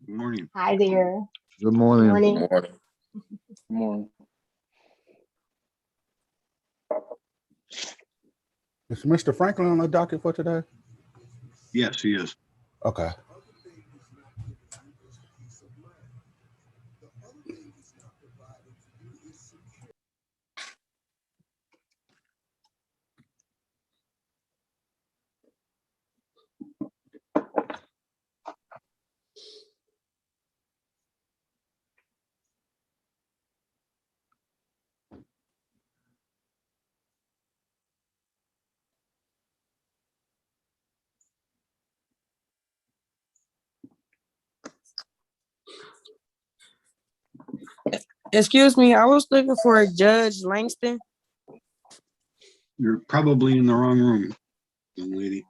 Good morning. Hi there. Good morning. Morning. Good morning. Good morning. Is Mr. Franklin on the docket for today? Yes, he is. Okay. Excuse me, I was looking for Judge Langston. You're probably in the wrong room, young lady.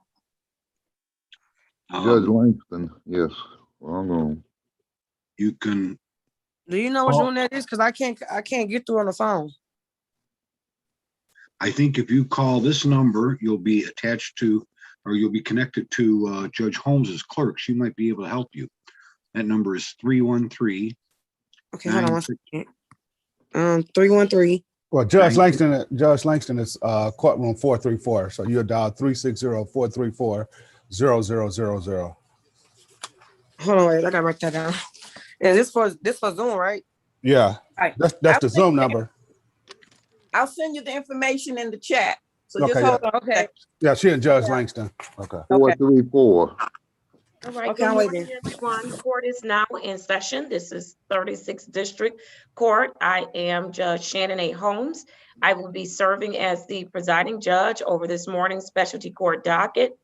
Judge Langston, yes, wrong room. You can, Do you know which room that is? Because I can't get through on the phone. I think if you call this number, you'll be attached to, or you'll be connected to Judge Holmes's clerk. She might be able to help you. That number is 313. Okay, hold on one second. 313. Well, Judge Langston is courtroom 434. So you'll dial 360-434-0000. Hold on, wait, I gotta write that down. Yeah, this for Zoom, right? Yeah, Right. that's the Zoom number. I'll send you the information in the chat. So Okay, just hold on. Okay. Yeah, she and Judge Langston. Okay. 434. All right, Okay, good I'm morning, waiting. everyone. Court is now in session. This is 36th District Court. I am Judge Shannon A. Holmes. I will be serving as the presiding judge over this morning's specialty court docket.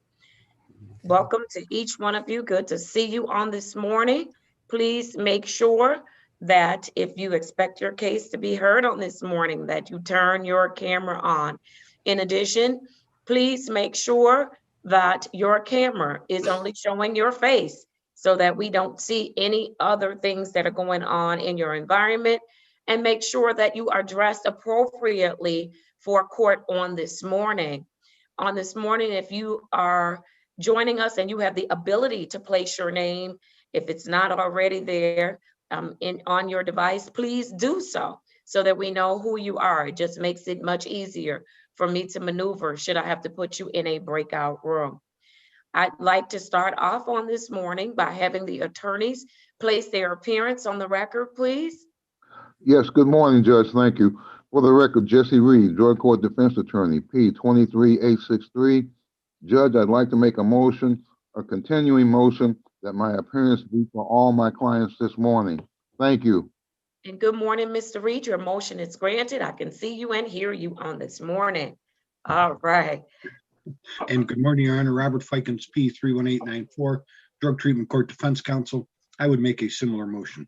Welcome to each one of you. Good to see you on this morning. Please make sure that if you expect your case to be heard on this morning, that you turn your camera on. In addition, please make sure that your camera is only showing your face so that we don't see any other things that are going on in your environment, and make sure that you are dressed appropriately for court on this morning. On this morning, if you are joining us and you have the ability to place your name, if it's not already there on your device, please do so that we know who you are. It just makes it much easier for me to maneuver should I have to put you in a breakout room. I'd like to start off on this morning by having the attorneys place their appearance on the record, please. Yes, good morning, Judge. Thank you. For the record, Jesse Reed, Drug Court Defense Attorney, P23863. Judge, I'd like to make a motion, a continuing motion, that my appearance be for all my clients this morning. Thank you. And good morning, Mr. Reed. Your motion is granted. I can see you and hear you on this morning. All right. and good morning, Your Honor. Robert Fikens, P31894, Drug Treatment Court Defense Counsel. I would make a similar motion.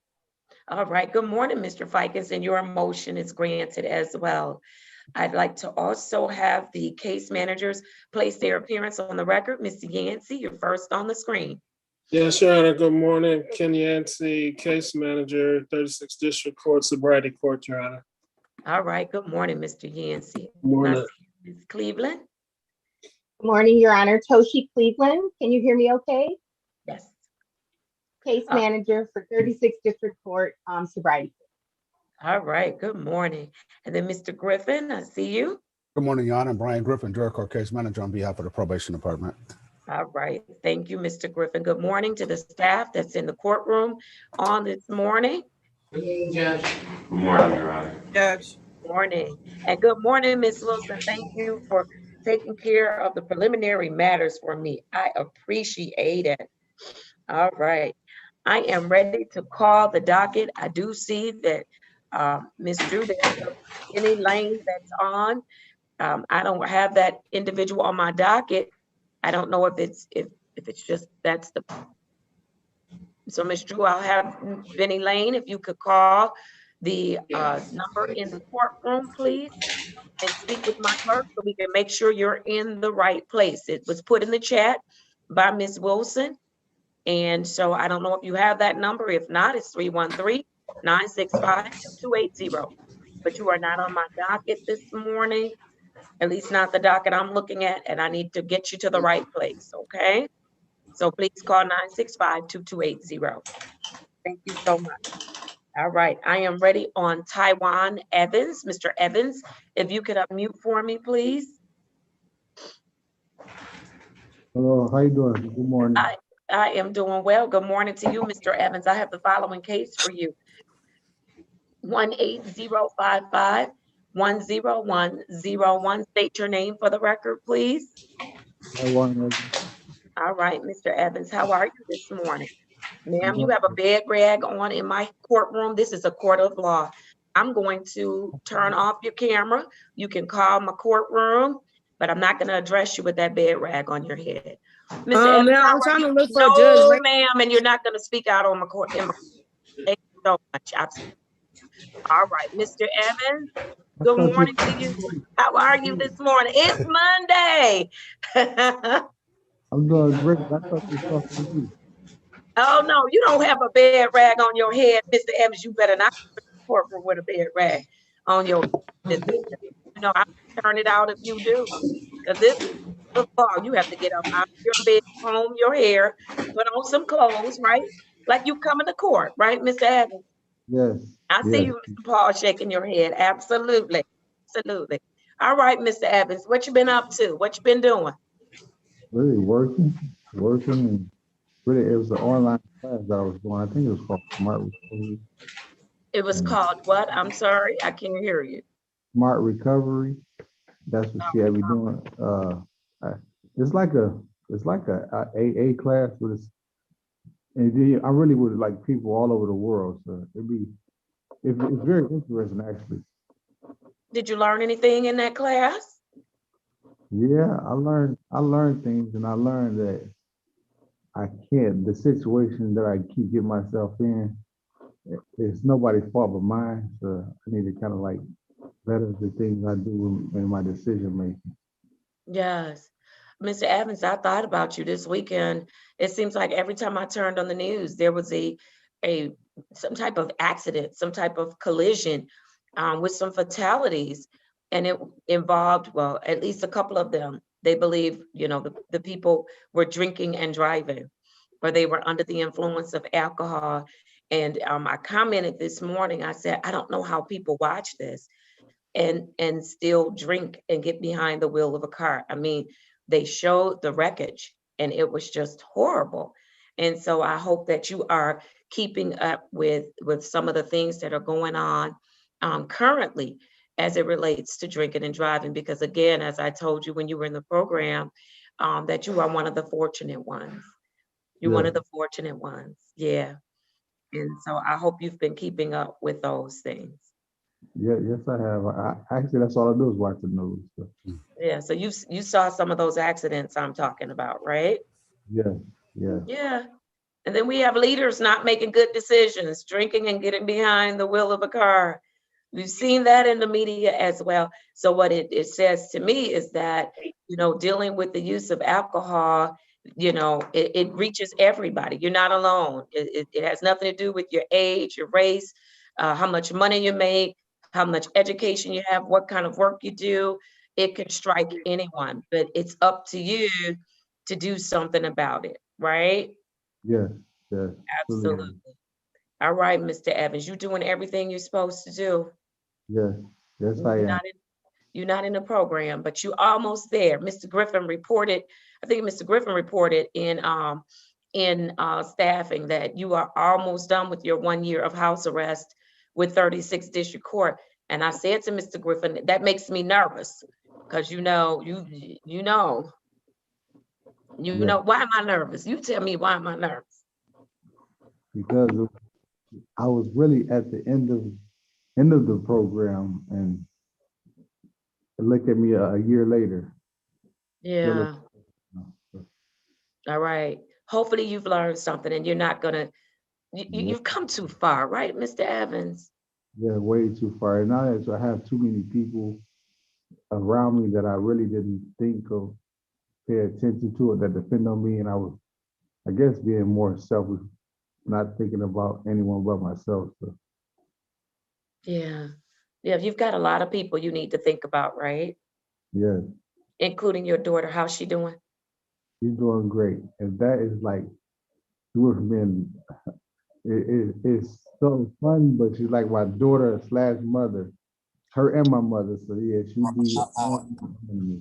All right. Good morning, Mr. Fikens, and your motion is granted as well. I'd like to also have the case managers place their appearance on the record. Mr. Yancey, you're first on the screen. Yes, Your Honor. Good morning. Ken Yancey, case manager, 36th District Court, Sobriety Court, Your Honor. All right. Good morning, Mr. Yancey. Good morning. Ms. Cleveland. Good morning, Your Honor. Toshi Cleveland. Can you hear me okay? Yes. Case manager for 36th District Court, Sobriety. All right. Good morning. And then Mr. Griffin, I see you. Good morning, Your Honor. Brian Griffin, Drug Court Case Manager on behalf of the Probation Department. All right. Thank you, Mr. Griffin. Good morning to the staff that's in the courtroom on this morning. Good morning, Your Honor. Judge. Good morning. And good morning, Ms. Wilson. Thank you for taking care of the preliminary matters for me. I appreciate it. All right. I am ready to call the docket. I do see that Ms. Drew, there's any lane that's on. I don't have that individual on my docket. I don't know if it's just that's the. So Ms. Drew, I'll have Vinnie Lane, if you could call the number in the courtroom, please, and speak with my clerk so we can make sure you're in the right place. It was put in the chat by Ms. Wilson. And so I don't know if you have that number. If not, it's 313-965-2280. But you are not on my docket this morning, at least not the docket I'm looking at, and I need to get you to the right place, okay? So please call 965-2280. Thank you so much. All right, I am ready on Taiwan Evans. Mr. Evans, if you could unmute for me, please. Hello, how you doing? Good morning. I am doing well. Good morning to you, Mr. Evans. I have the following case for you. 18055-10101. State your name for the record, please. All right, Mr. Evans, how are you this morning? Ma'am, you have a bed rag on in my courtroom. This is a court of law. I'm going to turn off your camera. You can call my courtroom, but I'm not going to address you with that bed rag on your head. Mr. Evans, Now how I'm are trying you? to look for a No, judge. ma'am, and you're not going to speak out on my court. Thank you so much. Absolutely. All right, Mr. Evans, good morning to you. How are you this morning? It's Monday. I'm doing great. I thought you were talking to me. Oh, no, you don't have a bed rag on your head, Mr. Evans. You better not go to the courtroom with a bed rag on your head. You know, I'll turn it out if you do. Because this is the law. You have to get up out of your bed, comb your hair, put on some clothes, right? Like you coming to court, right, Mr. Evans? Yes. I see Yes. you, Mr. Paul, shaking your head. Absolutely. Absolutely. All right, Mr. Evans, what you been up to? What you been doing? Really working, and really it was an online class that I was doing. I think it was called Smart Recovery. It was called what? I'm sorry, I can't hear you. Smart Recovery. That's what she had me doing. It's like a AA class, but I really would like people all over the world. So it's very interesting actually. Did you learn anything in that class? Yeah, I learned things, and I learned that the situation that I keep getting myself in, it's nobody's fault but mine. So I need to kind of like better the things I do in my decision making. Yes. Mr. Evans, I thought about you this weekend. It seems like every time I turned on the news, there was some type of accident, some type of collision with some fatalities. And it involved, well, at least a couple of them. They believe, the people were drinking and driving, or they were under the influence of alcohol. And I commented this morning, I said, I don't know how people watch this and still drink and get behind the wheel of a car. I mean, they showed the wreckage and it was just horrible. And so I hope that you are keeping up with some of the things that are going on currently as it relates to drinking and driving, because again, as I told you when you were in the program, that you are one of the fortunate ones. You're one of the fortunate ones. Yeah. And so I hope you've been keeping up with those things. Yeah, yes, I have. Actually, that's all I do is watch the news. So. Yeah, so you saw some of those accidents I'm talking about, right? Yeah, yeah. Yeah. And then we have leaders not making good decisions, drinking and getting behind the wheel of a car. We've seen that in the media as well. So what it says to me is that, dealing with the use of alcohol, it reaches everybody. You're not alone. It has nothing to do with your age, your race, how much money you make, how much education you have, what kind of work you do. It can strike anyone, but it's up to you to do something about it, right? Yes, yes. Absolutely. All right, Mr. Evans, you're doing everything you're supposed to do. Yes, yes, I am. You're not in the program, but you're almost there. Mr. Griffin reported, I think Mr. Griffin reported in staffing that you are almost done with your 1 year of house arrest with 36th District Court. And I said to Mr. Griffin, that makes me nervous because why am I nervous? You tell me, why am I nervous? Because I was really at the end of the program, and look at me a year later. Yeah. All right. Hopefully you've learned something and you're not gonna, you've come too far, right, Mr. Evans? Yeah, way too far. And now that I have too many people around me that I really didn't think of, pay attention to it, that depend on me, and I was, I guess, being more selfish, not thinking about anyone but myself. So. Yeah. Yeah, you've got a lot of people you need to think about, right? Yeah. Including your daughter. How's she doing? She's doing great. And that is like, she went from being it's so funny, but she's like my daughter slash mother, her and my mother. So yeah, she be on me.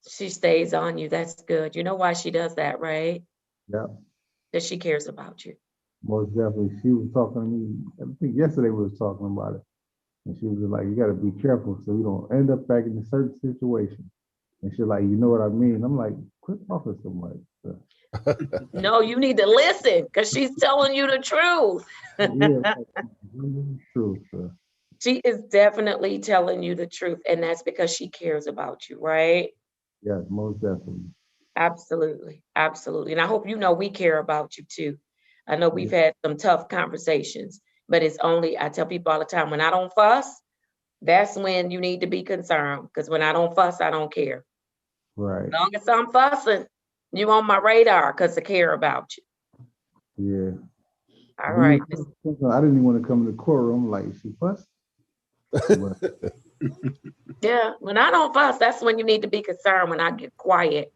She stays on you. That's good. You know why she does that, right? Yeah, That she cares about you. most definitely. She was talking to me. I think yesterday we was talking about it, and she was just like, "You got to be careful so you don't end up back in a certain situation." And she's like, "You know what I mean?" I'm like, "Quit talking so much." So, No, you need to listen because she's telling you the truth. yeah, really true. So, She is definitely telling you the truth, and that's because she cares about you, right? yeah, most definitely. Absolutely, absolutely. And I hope you know we care about you too. I know we've had some tough conversations, but it's only, I tell people all the time, when I don't fuss, that's when you need to be concerned. Because when I don't fuss, I don't care. Right. As long as I'm fussing, you on my radar because I care about you. Yeah. All right. I didn't even want to come to the courtroom. Like, she fussed. But, Yeah, when I don't fuss, that's when you need to be concerned. When I get quiet,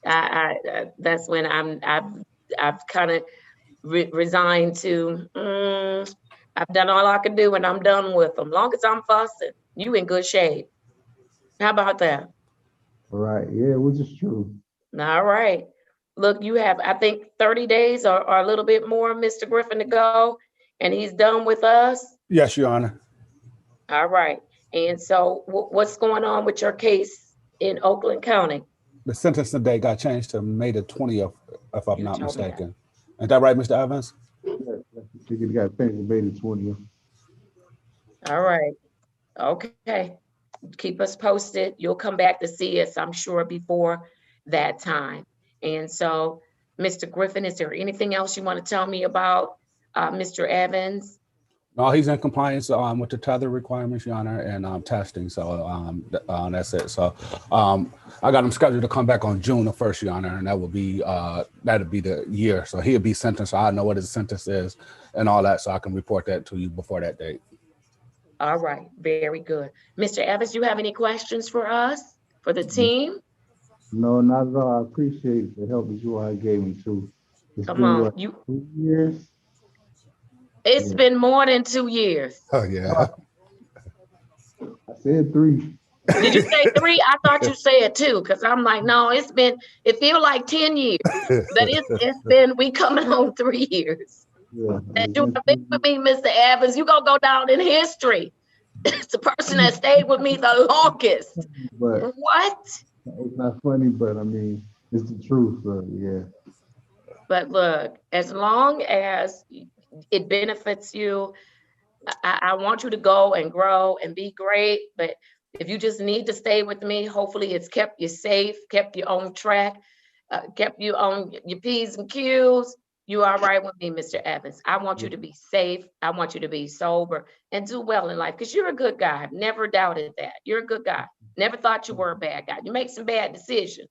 that's when I've kind of resigned to. I've done all I can do, and I'm done with them. Long as I'm fussing, you in good shape. How about that? right. Yeah, which is true. All right. Look, you have, I think, 30 days or a little bit more, Mr. Griffin, to go, and he's done with us. Yes, Your Honor. All right. And so what's going on with your case in Oakland County? The sentencing date got changed to May the 20th, if I'm You not told me that. mistaken. Is that right, Mr. Evans? Yeah, you got paid the May the 20th. All right. Okay. Keep us posted. You'll come back to see us, I'm sure, before that time. And so, Mr. Griffin, is there anything else you want to tell me about Mr. Evans? No, he's in compliance with the tether requirements, Your Honor, and testing. So that's it. So I got him scheduled to come back on June the 1st, Your Honor, and that will be that'll be the year. So he'll be sentenced. So I know what his sentence is and all that, so I can report that to you before that date. All right, very good. Mr. Evans, you have any questions for us, for the team? No, not at all. I appreciate the help that you all gave me too. It's Come been on, what, 2 years? It's Yeah. been more than 2 years. Oh, yeah. I said 3. Did you say 3? I thought you said 2, because I'm like, no, it feels like 10 years. But it's been, we coming on 3 years. Yeah. And you have been with me, Mr. Evans. You're going to go down in history. It's the person that stayed with me the longest. But What? it's not funny, but I mean, it's the truth. So yeah. But look, as long as it benefits you, I want you to go and grow and be great. But if you just need to stay with me, hopefully it's kept you safe, kept you on track, kept you on your P's and Q's. You are right with me, Mr. Evans. I want you to be safe. I want you to be sober and do well in life because you're a good guy. I've never doubted that. You're a good guy. Never thought you were a bad guy. You make some bad decisions,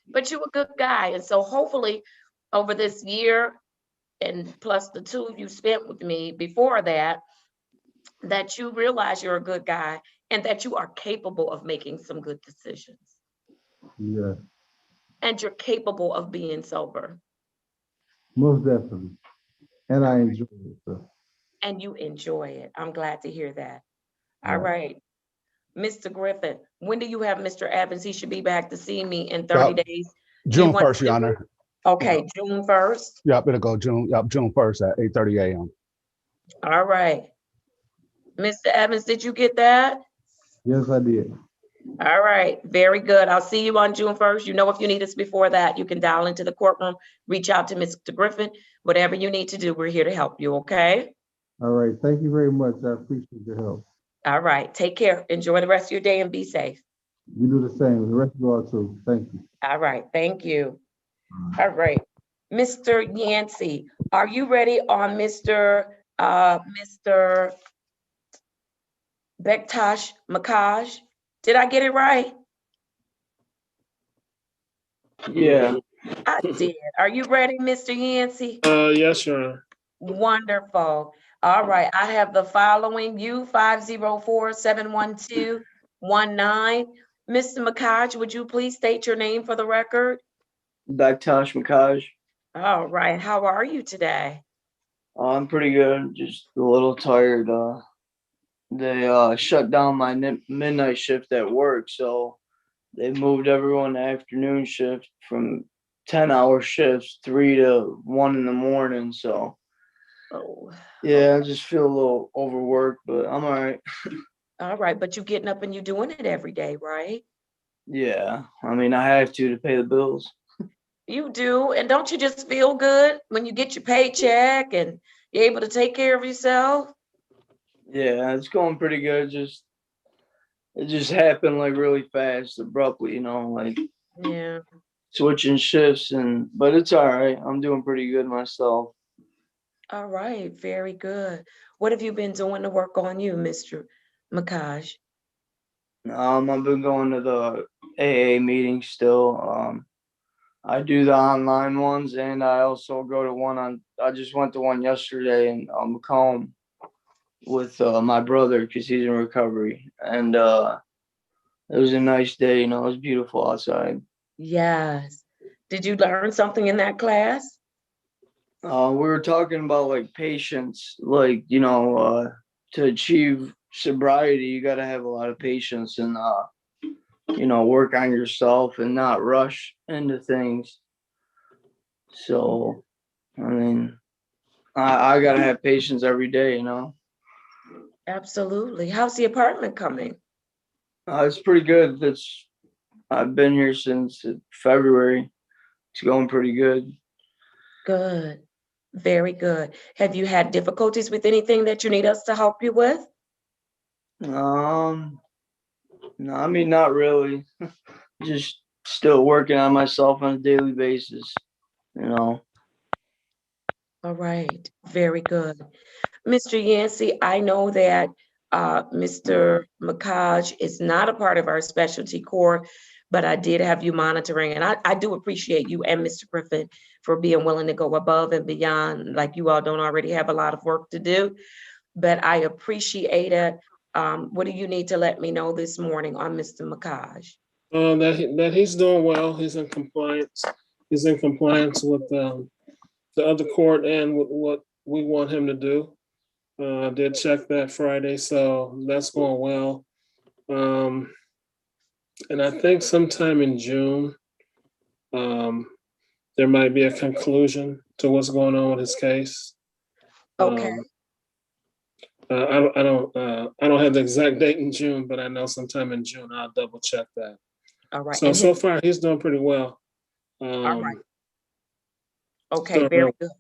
but you're a good guy. And so hopefully over this year and plus the 2 you spent with me before that, that you realize you're a good guy and that you are capable of making some good decisions. Yeah. And you're capable of being sober. Most definitely. And I enjoy it. So. And you enjoy it. I'm glad to hear that. All Yeah. right. Mr. Griffin, when do you have Mr. Evans? He should be back to see me in 30 days. June 1st, Your Honor. Okay, June 1st. Yep, it'll go June 1st at 8:30 a.m. All right. Mr. Evans, did you get that? Yes, I did. All right, very good. I'll see you on June 1st. You know, if you need us before that, you can dial into the courtroom, reach out to Mr. Griffin, whatever you need to do, we're here to help you, okay? All right. Thank you very much. I appreciate your help. All right, take care. Enjoy the rest of your day and be safe. You do the same. The rest of you all too. Thank you. All right, thank you. All right, Mr. Yancey, are you ready on Mr. Bektash Makaj? Did I get it right? Yeah. I did. Are you ready, Mr. Yancey? Yes, Your Honor. Wonderful. All right, I have the following, you 504-712-19. Mr. Makaj, would you please state your name for the record? Bektash Makaj. All right, how are you today? I'm pretty good, just a little tired. They shut down my midnight shift at work, so they moved everyone to afternoon shift from 10-hour shifts, 3 to 1 in the morning. So Oh, yeah, I just feel a little overworked, but I'm all right. all right, but you getting up and you doing it every day, right? Yeah, I mean, I have to pay the bills. You do, and don't you just feel good when you get your paycheck and you're able to take care of yourself? Yeah, it's going pretty good. It just happened like really fast, abruptly, like Yeah. switching shifts, but it's all right. I'm doing pretty good myself. All right, very good. What have you been doing to work on you, Mr. Makaj? I've been going to the AA meetings still. I do the online ones, and I also go to I just went to one yesterday in Macomb with my brother because he's in recovery, and it was a nice day. It was beautiful outside. Yes. Did you learn something in that class? We were talking about like patience, like to achieve sobriety, you got to have a lot of patience and work on yourself and not rush into things. So, I mean, I got to have patience every day. Absolutely. How's the apartment coming? It's pretty good. I've been here since February. It's going pretty good. Good. Very good. Have you had difficulties with anything that you need us to help you with? No, I mean, not really. Just still working on myself on a daily basis. All right. Very good. Mr. Yancey, I know that Mr. Makaj is not a part of our specialty court, but I did have you monitoring, and I do appreciate you and Mr. Griffin for being willing to go above and beyond, like you all don't already have a lot of work to do, but I appreciate it. What do you need to let me know this morning on Mr. Makaj? That he's doing well. He's in compliance. He's in compliance with the other court and with what we want him to do. I did check that Friday, so that's going well. And I think sometime in June, there might be a conclusion to what's going on with his case. Okay. I don't have the exact date in June, but I know sometime in June. I'll double check that. All right. So far he's doing pretty well. All right. Okay, very good.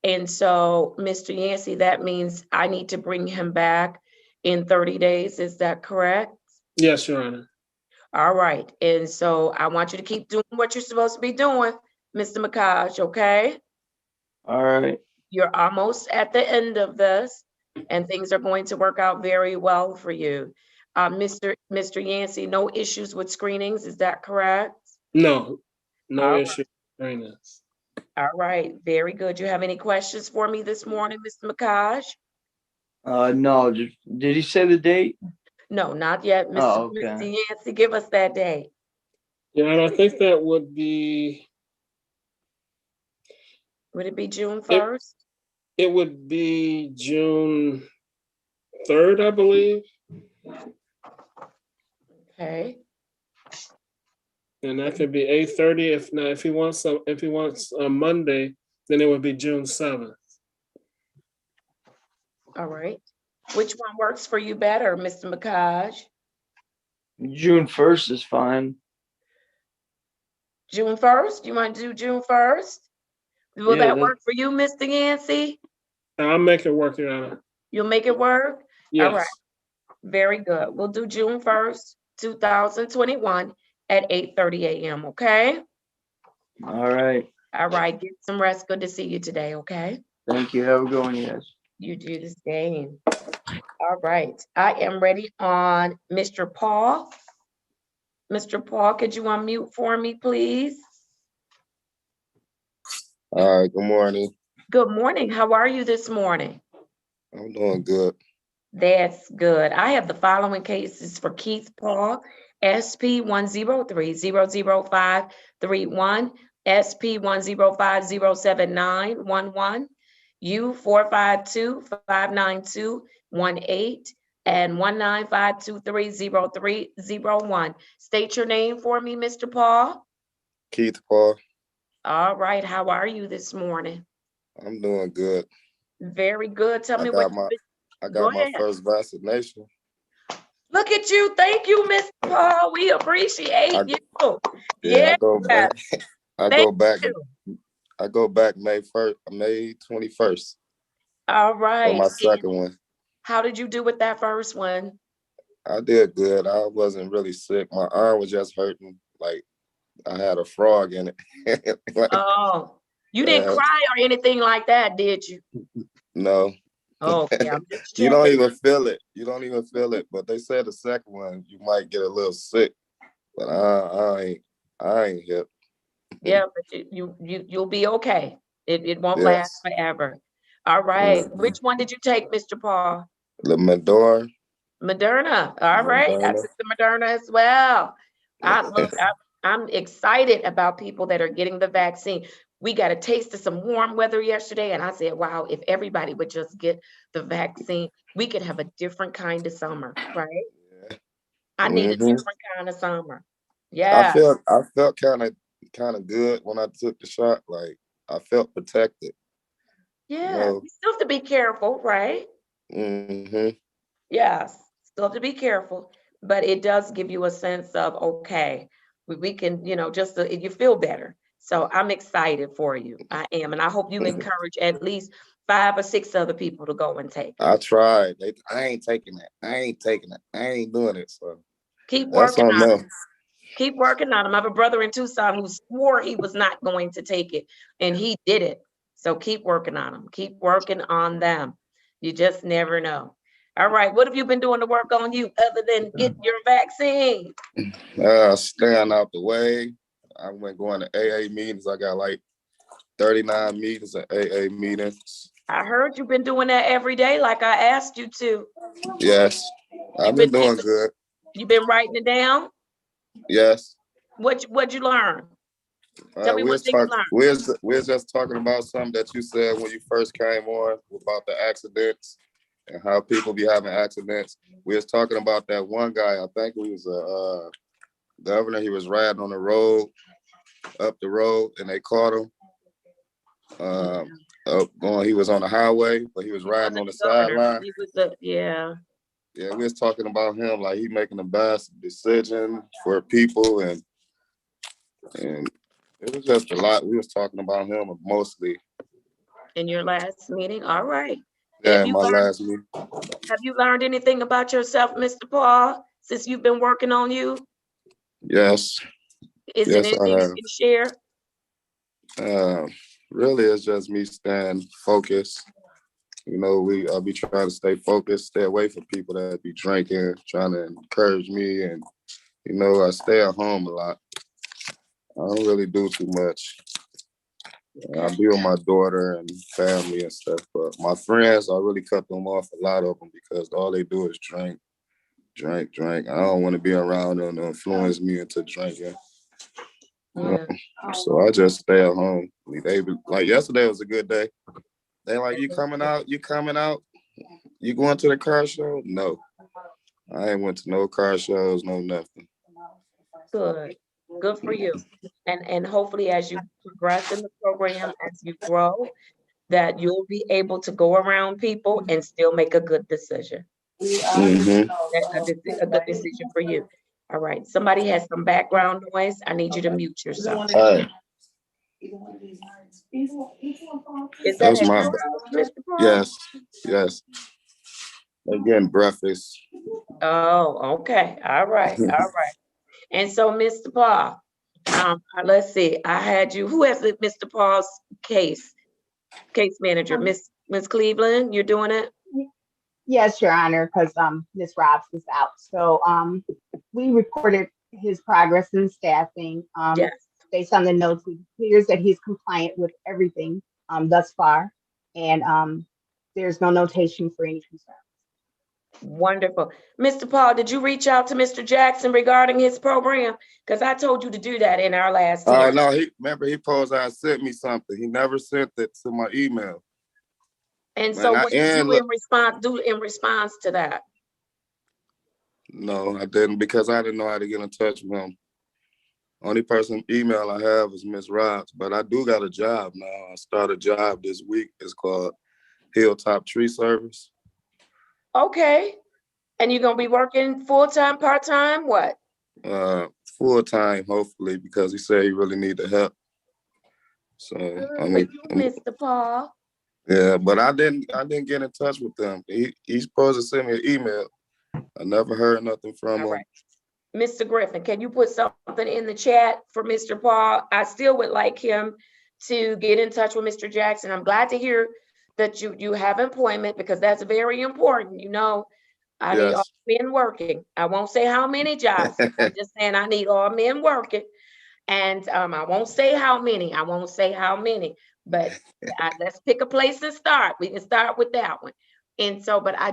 And so, Mr. Yancey, that means I need to bring him back in 30 days. Is that correct? Yes, Your Honor. All right. And so I want you to keep doing what you're supposed to be doing, Mr. Makaj, okay? All right. You're almost at the end of this, and things are going to work out very well for you. Mr. Yancey, no issues with screenings, is that correct? No All issue with screenings. All right, very good. You have any questions for me this morning, Mr. Makaj? No, did he say the date? No, not yet. Oh, Mr. okay. Yancey, give us that date. Yeah, and I think that would be. Would it be June 1st? It would be June 3rd, I believe. Okay. And that could be 8:30. If he wants a Monday, then it would be June 7th. All right. Which one works for you better, Mr. Makaj? June 1st is fine. June 1st? You want to do June 1st? Will that work for you, Mr. Yancey? I'll make it work, Your Honor. You'll make it work? Yes. All right. Very good. We'll do June 1st, 2021 at 8:30 a.m., okay? All right. All right. Get some rest. Good to see you today, okay? Thank you. Have a good one, you guys. You do the same. All right. I am ready on Mr. Paul. Mr. Paul, could you unmute for me, please? All right, good morning. Good morning. How are you this morning? I'm doing good. That's good. I have the following cases for Keith Paul, SP 103-00531, SP 105-07911, U452-592-18 and 195230301. State your name for me, Mr. Paul. Keith Paul. All right, how are you this morning? I'm doing good. Very good. Tell I me got what my Go ahead. first vaccination. Look at you. Thank you, Mr. Paul. We appreciate you. I go back. I Thank go back. you. I go back May 21st. All For right. my second one. How did you do with that first one? I did good. I wasn't really sick. My arm was just hurting. Like I had a frog in it. Oh, you didn't cry or anything like that, did you? No. Okay, I'm just You don't checking. even feel it. You don't even feel it. But they said the second one you might get a little sick. But I ain't hip. Yeah, but you'll be okay. It won't Yes. last forever. All right. Which one did you take, Mr. Paul? The Medor. Moderna. All right. I took the Moderna as well. I'm excited about people that are getting the vaccine. We got a taste of some warm weather yesterday, and I said, wow, if everybody would just get the vaccine, we could have a different kind of summer, right? Yeah. I need a different kind of summer. Yeah. I felt kind of good when I took the shot. Like I felt protected. Yeah, you still have to be careful, right? Yes, still have to be careful, but it does give you a sense of, okay, we can, just you feel better. So I'm excited for you. I am. And I hope you encourage at least 5 or 6 other people to go and take it. I tried. I ain't taking it. I ain't doing it. So keep working on it. Keep working on him. I have a brother in Tucson who swore he was not going to take it, and he did it. So keep working on them. Keep working on them. You just never know. All right. What have you been doing to work on you other than get your vaccine? Staying out the way. I went going to AA meetings. I got like 39 meetings at AA meetings. I heard you've been doing that every day like I asked you to. Yes. I've been doing good. You've been writing it down? Yes. What'd you learn? Tell me what you learned. We're just talking about something that you said when you first came on about the accidents and how people be having accidents. We was talking about that one guy, I think he was a governor. He was riding on the road, up the road, and they caught him. He was on the highway, but he was riding on the sideline. Yeah, we was talking about him, like he making the best decision for people, and it was just a lot. We was talking about him mostly. In your last meeting? All right. Yeah, my last meeting. Have you learned anything about yourself, Mr. Paul, since you've been working on you? Yes. Is it anything you can share? Really, it's just me staying focused. I'll be trying to stay focused, stay away from people that be drinking, trying to encourage me. And, I stay at home a lot. I don't really do too much. I be with my daughter and family and stuff, but my friends, I really cut them off, a lot of them, because all they do is drink. I don't want to be around them to influence me into drinking. So I just stay at home. They be, like yesterday was a good day. They like, you coming out? You going to the car show? No. I ain't went to no car shows, no nothing. Good for you. And hopefully as you progress in the program, as you grow, that you'll be able to go around people and still make a good decision. A good decision for you. All right. Somebody has some background noise. I need you to mute yourself. All right. Is that my Mr. Paul? Yes. They're getting breakfast. Oh, okay. All right. And so, Mr. Paul, let's see. I had you. Who has Mr. Paul's case manager? Miss Cleveland, you're doing it? Yes, Your Honor, because Ms. Robs is out. So we reported his progress in staffing. Yes. Based on the notes, it appears that he's compliant with everything thus far, and there's no notation for any concerns. Wonderful. Mr. Paul, did you reach out to Mr. Jackson regarding his program? Because I told you to do that in our last hearing. No, he posed I sent me something. He never sent it to my email. And Man, so what did you look, do in response to that? no, I didn't because I didn't know how to get in touch with him. Only person email I have is Miss Robs, but I do got a job now. I started a job this week. It's called Hilltop Tree Service. Okay. And you're gonna be working full-time, part-time, what? Full time, hopefully, because he said he really need the help. So Good I for mean, you, Mr. Paul. yeah, but I didn't get in touch with them. He's supposed to send me an email. I never heard nothing from All him. right. Mr. Griffin, can you put something in the chat for Mr. Paul? I still would like him to get in touch with Mr. Jackson. I'm glad to hear that you have employment because that's very important. You know, I need all Yes. men working. I won't say how many jobs. I'm just saying I need all men working. And I won't say how many. I won't say how many, but let's pick a place and start. We can start with that one. And so, but I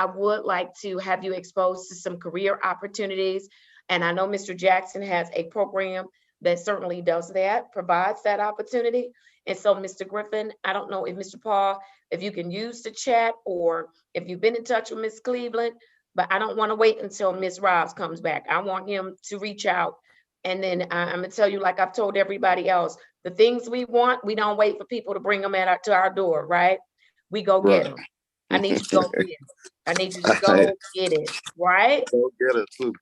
would like to have you exposed to some career opportunities. And I know Mr. Jackson has a program that certainly does that, provides that opportunity. And so, Mr. Griffin, I don't know if Mr. Paul, if you can use the chat or if you've been in touch with Miss Cleveland, but I don't want to wait until Miss Robs comes back. I want him to reach out. And then I'm gonna tell you, like I've told everybody else, the things we want, we don't wait for people to bring them to our door, right? We go get them. I need you to go get it. I need you to go get it, right? Go get it too.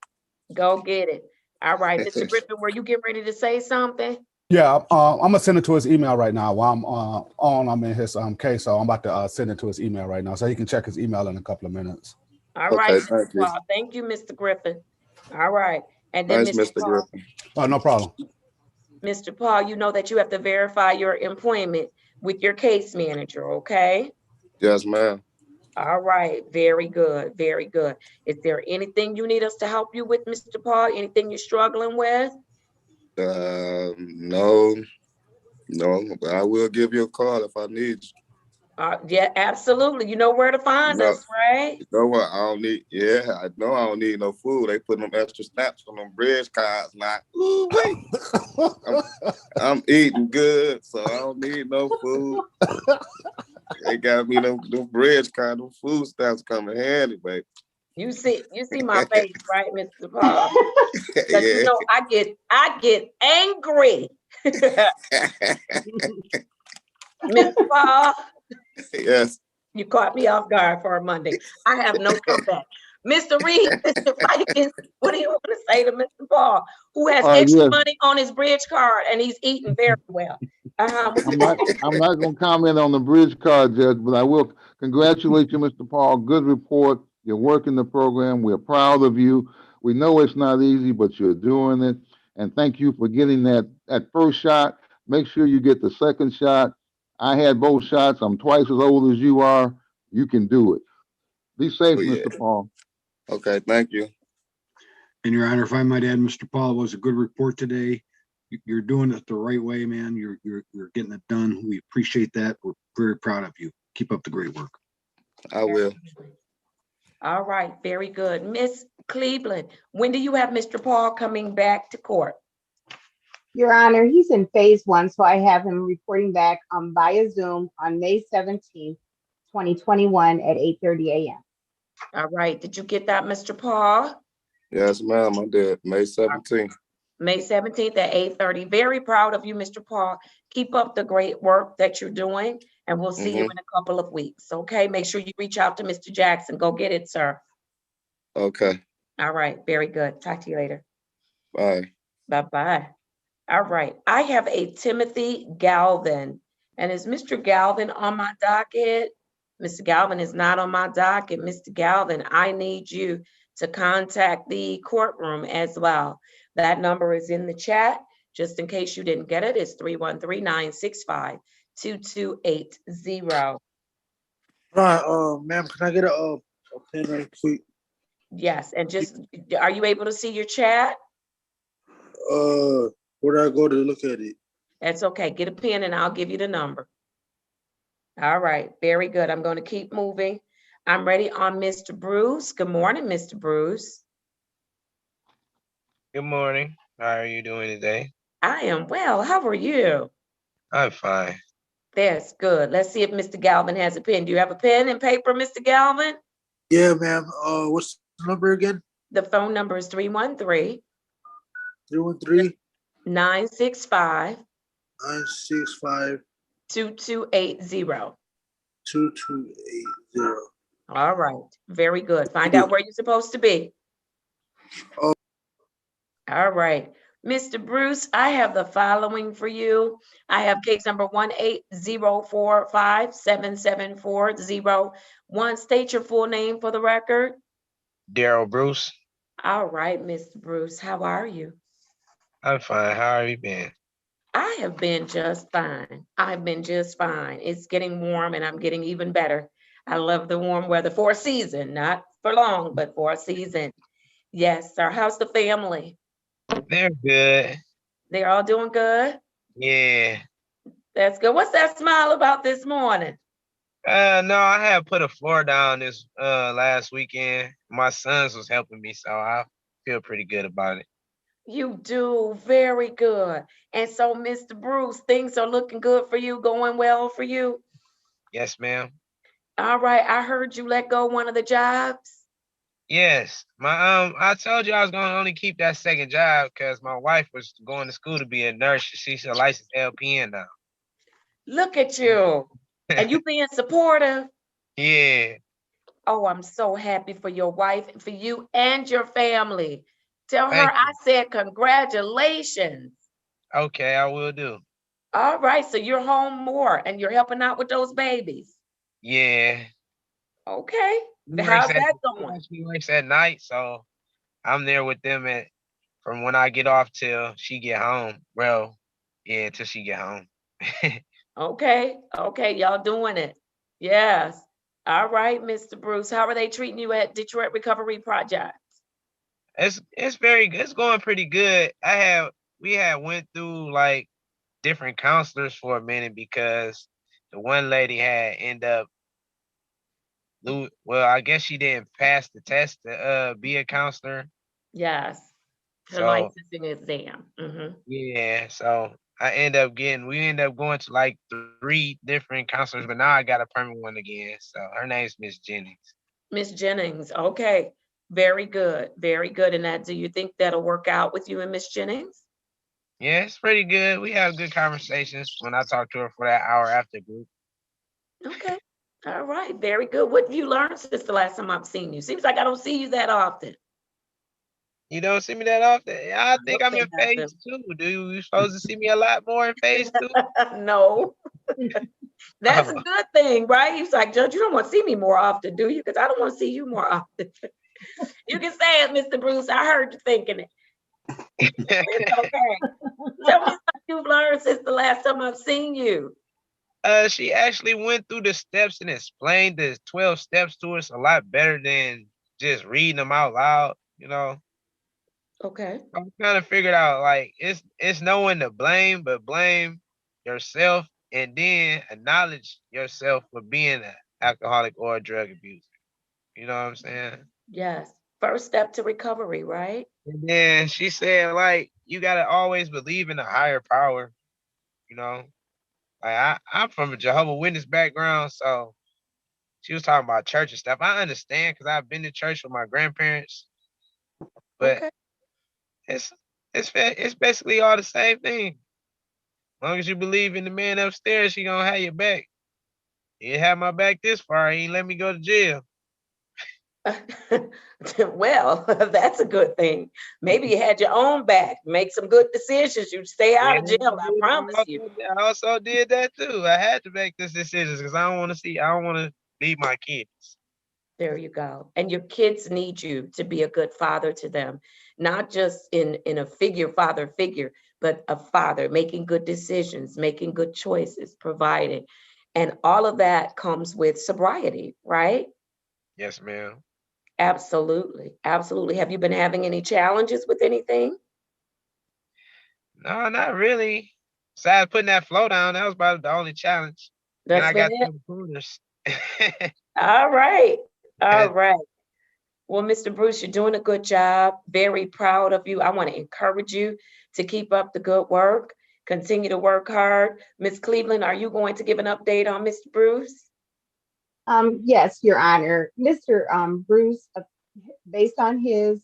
Go get it. All right, Mr. Griffin, were you getting ready to say something? Yeah, I'm gonna send it to his email right now while I'm in his case. So I'm about to send it to his email right now, so he can check his email in a couple of minutes. All right, Mr. Paul. Thank you, Mr. Griffin. All right, and then Thanks, Mr. Paul, Griffin. Oh, no problem. Mr. Paul, you know that you have to verify your employment with your case manager, okay? Yes, ma'am. All right, very good, very good. Is there anything you need us to help you with, Mr. Paul? Anything you're struggling with? No, but I will give you a call if I need you. Yeah, absolutely. You know where to find us, right? You know what? I don't need. Yeah, I know I don't need no food. They put them extra snaps on them bread cards now. Ooh, wait. I'm eating good, so I don't need no food. They got me them bread cards, them food stamps coming handy, baby. You see my face, right, Mr. Paul? Because Yeah. you know I get angry. Mr. Paul. Yes. You caught me off guard for a Monday. I have no comeback. Mr. Reed, Mr. Vikings, what do you want to say to Mr. Paul, who has extra money on his bridge card and he's eating very well? I'm not going to comment on the bridge card, Judge, but I will congratulate you, Mr. Paul. Good report. You're working the program. We're proud of you. We know it's not easy, but you're doing it. And thank you for getting that first shot. Make sure you get the second shot. I had both shots. I'm twice as old as you are. You can do it. Be safe, Mr. Paul. Okay, thank you. And Your Honor, if I might add, Mr. Paul, it was a good report today. You're doing it the right way, man. You're getting it done. We appreciate that. We're very proud of you. Keep up the great work. I will. All right, very good. Miss Cleveland, when do you have Mr. Paul coming back to court? Your Honor, he's in phase 1, so I have him reporting back via Zoom on May 17th, 2021 at 8:30 a.m. All right, did you get that, Mr. Paul? Yes, ma'am, I did. May 17th. May 17th at 8:30. Very proud of you, Mr. Paul. Keep up the great work that you're doing, and we'll see you in a couple of weeks, okay? Make sure you reach out to Mr. Jackson. Go get it, sir. Okay. All right, very good. Talk to you later. Bye. Bye-bye. All right, I have a Timothy Galvin. And is Mr. Galvin on my docket? Mr. Galvin is not on my docket. Mr. Galvin, I need you to contact the courtroom as well. That number is in the chat. Just in case you didn't get it, it's 313-965-2280. Hi, ma'am, can I get a pen right quick? Yes, and just, are you able to see your chat? Where do I go to look at it? That's okay. Get a pen and I'll give you the number. All right, very good. I'm going to keep moving. I'm ready on Mr. Bruce. Good morning, Mr. Bruce. Good morning. How are you doing today? I am well. How are you? I'm fine. That's good. Let's see if Mr. Galvin has a pen. Do you have a pen and paper, Mr. Galvin? Yeah, ma'am. What's the number again? The phone number is 313 313 965 965 2280. 2280. All right. Very good. Find out where you're supposed to be. Oh. All right. Mr. Bruce, I have the following for you. I have case number 180457740. State your full name for the record. Daryl Bruce. All right, Mr. Bruce, how are you? I'm fine. How have you been? I have been just fine. I've been just fine. It's getting warm and I'm getting even better. I love the warm weather for a season, not for long, but for a season. Yes, sir. How's the family? They're good. They're all doing good? Yeah. That's good. What's that smile about this morning? No, I had put a floor down this last weekend. My sons was helping me, so I feel pretty good about it. You do very good. And so, Mr. Bruce, things are looking good for you, going well for you? Yes, ma'am. All right. I heard you let go one of the jobs. Yes. I told you I was gonna only keep that second job because my wife was going to school to be a nurse. She's a licensed LPN now. Look at you. And you being supportive. Yeah. Oh, I'm so happy for your wife, for you and your family. Tell her Thank I said congratulations. Okay, I will do. All right, so you're home more and you're helping out with those babies. Yeah. Okay. How's that going? She works at night, so I'm there with them from when I get off till she get home. Well, yeah, till she get home. Okay, y'all doing it. Yes. All right, Mr. Bruce, how are they treating you at Detroit Recovery Project? It's very good. It's going pretty good. We had went through like different counselors for a minute because the one lady had end up well, I guess she didn't pass the test to be a counselor. Yes. Her So, licensing exam. yeah, so we end up going to like 3 different counselors, but now I got a permanent one again. So her name's Miss Jennings. Miss Jennings, okay. Very good, very good. And that, do you think that'll work out with you and Miss Jennings? Yeah, it's pretty good. We have good conversations when I talk to her for that hour after group. Okay. All right. Very good. What have you learned since the last time I've seen you? Seems like I don't see you that often. You don't see me that often? I think I'm in phase 2. Do you supposed to see me a lot more in phase 2? No. That's a good thing, right? He's like, Judge, you don't want to see me more often, do you? Because I don't want to see you more often. You can say it, Mr. Bruce. I heard you thinking it. It's okay. Tell me something you've learned since the last time I've seen you. She actually went through the steps and explained the 12 steps to us a lot better than just reading them out loud, you know. Okay. I'm trying to figure it out, like it's knowing to blame, but blame yourself and then acknowledge yourself for being an alcoholic or a drug abuser. You know what I'm saying? Yes. First step to recovery, right? And then she said, like, you gotta always believe in a higher power, you know. Like I'm from a Jehovah's Witness background, so she was talking about church and stuff. I understand because I've been to church with my grandparents, but okay. it's basically all the same thing. As long as you believe in the man upstairs, she gonna have your back. He had my back this far. He ain't let me go to jail. Well, that's a good thing. Maybe you had your own back. Make some good decisions. You'd stay out of jail, I promise you. I also did that too. I had to make this decisions because I don't want to leave my kids. There you go. And your kids need you to be a good father to them, not just in a father figure, but a father making good decisions, making good choices, providing. And all of that comes with sobriety, right? Yes, ma'am. Absolutely. Absolutely. Have you been having any challenges with anything? No, not really. Besides putting that flow down, that was about the only challenge. That's and I got it. the corners. All right. All right. Well, Mr. Bruce, you're doing a good job. Very proud of you. I want to encourage you to keep up the good work. Continue to work hard. Ms. Cleveland, are you going to give an update on Mr. Bruce? Yes, Your Honor. Mr. Bruce, based on his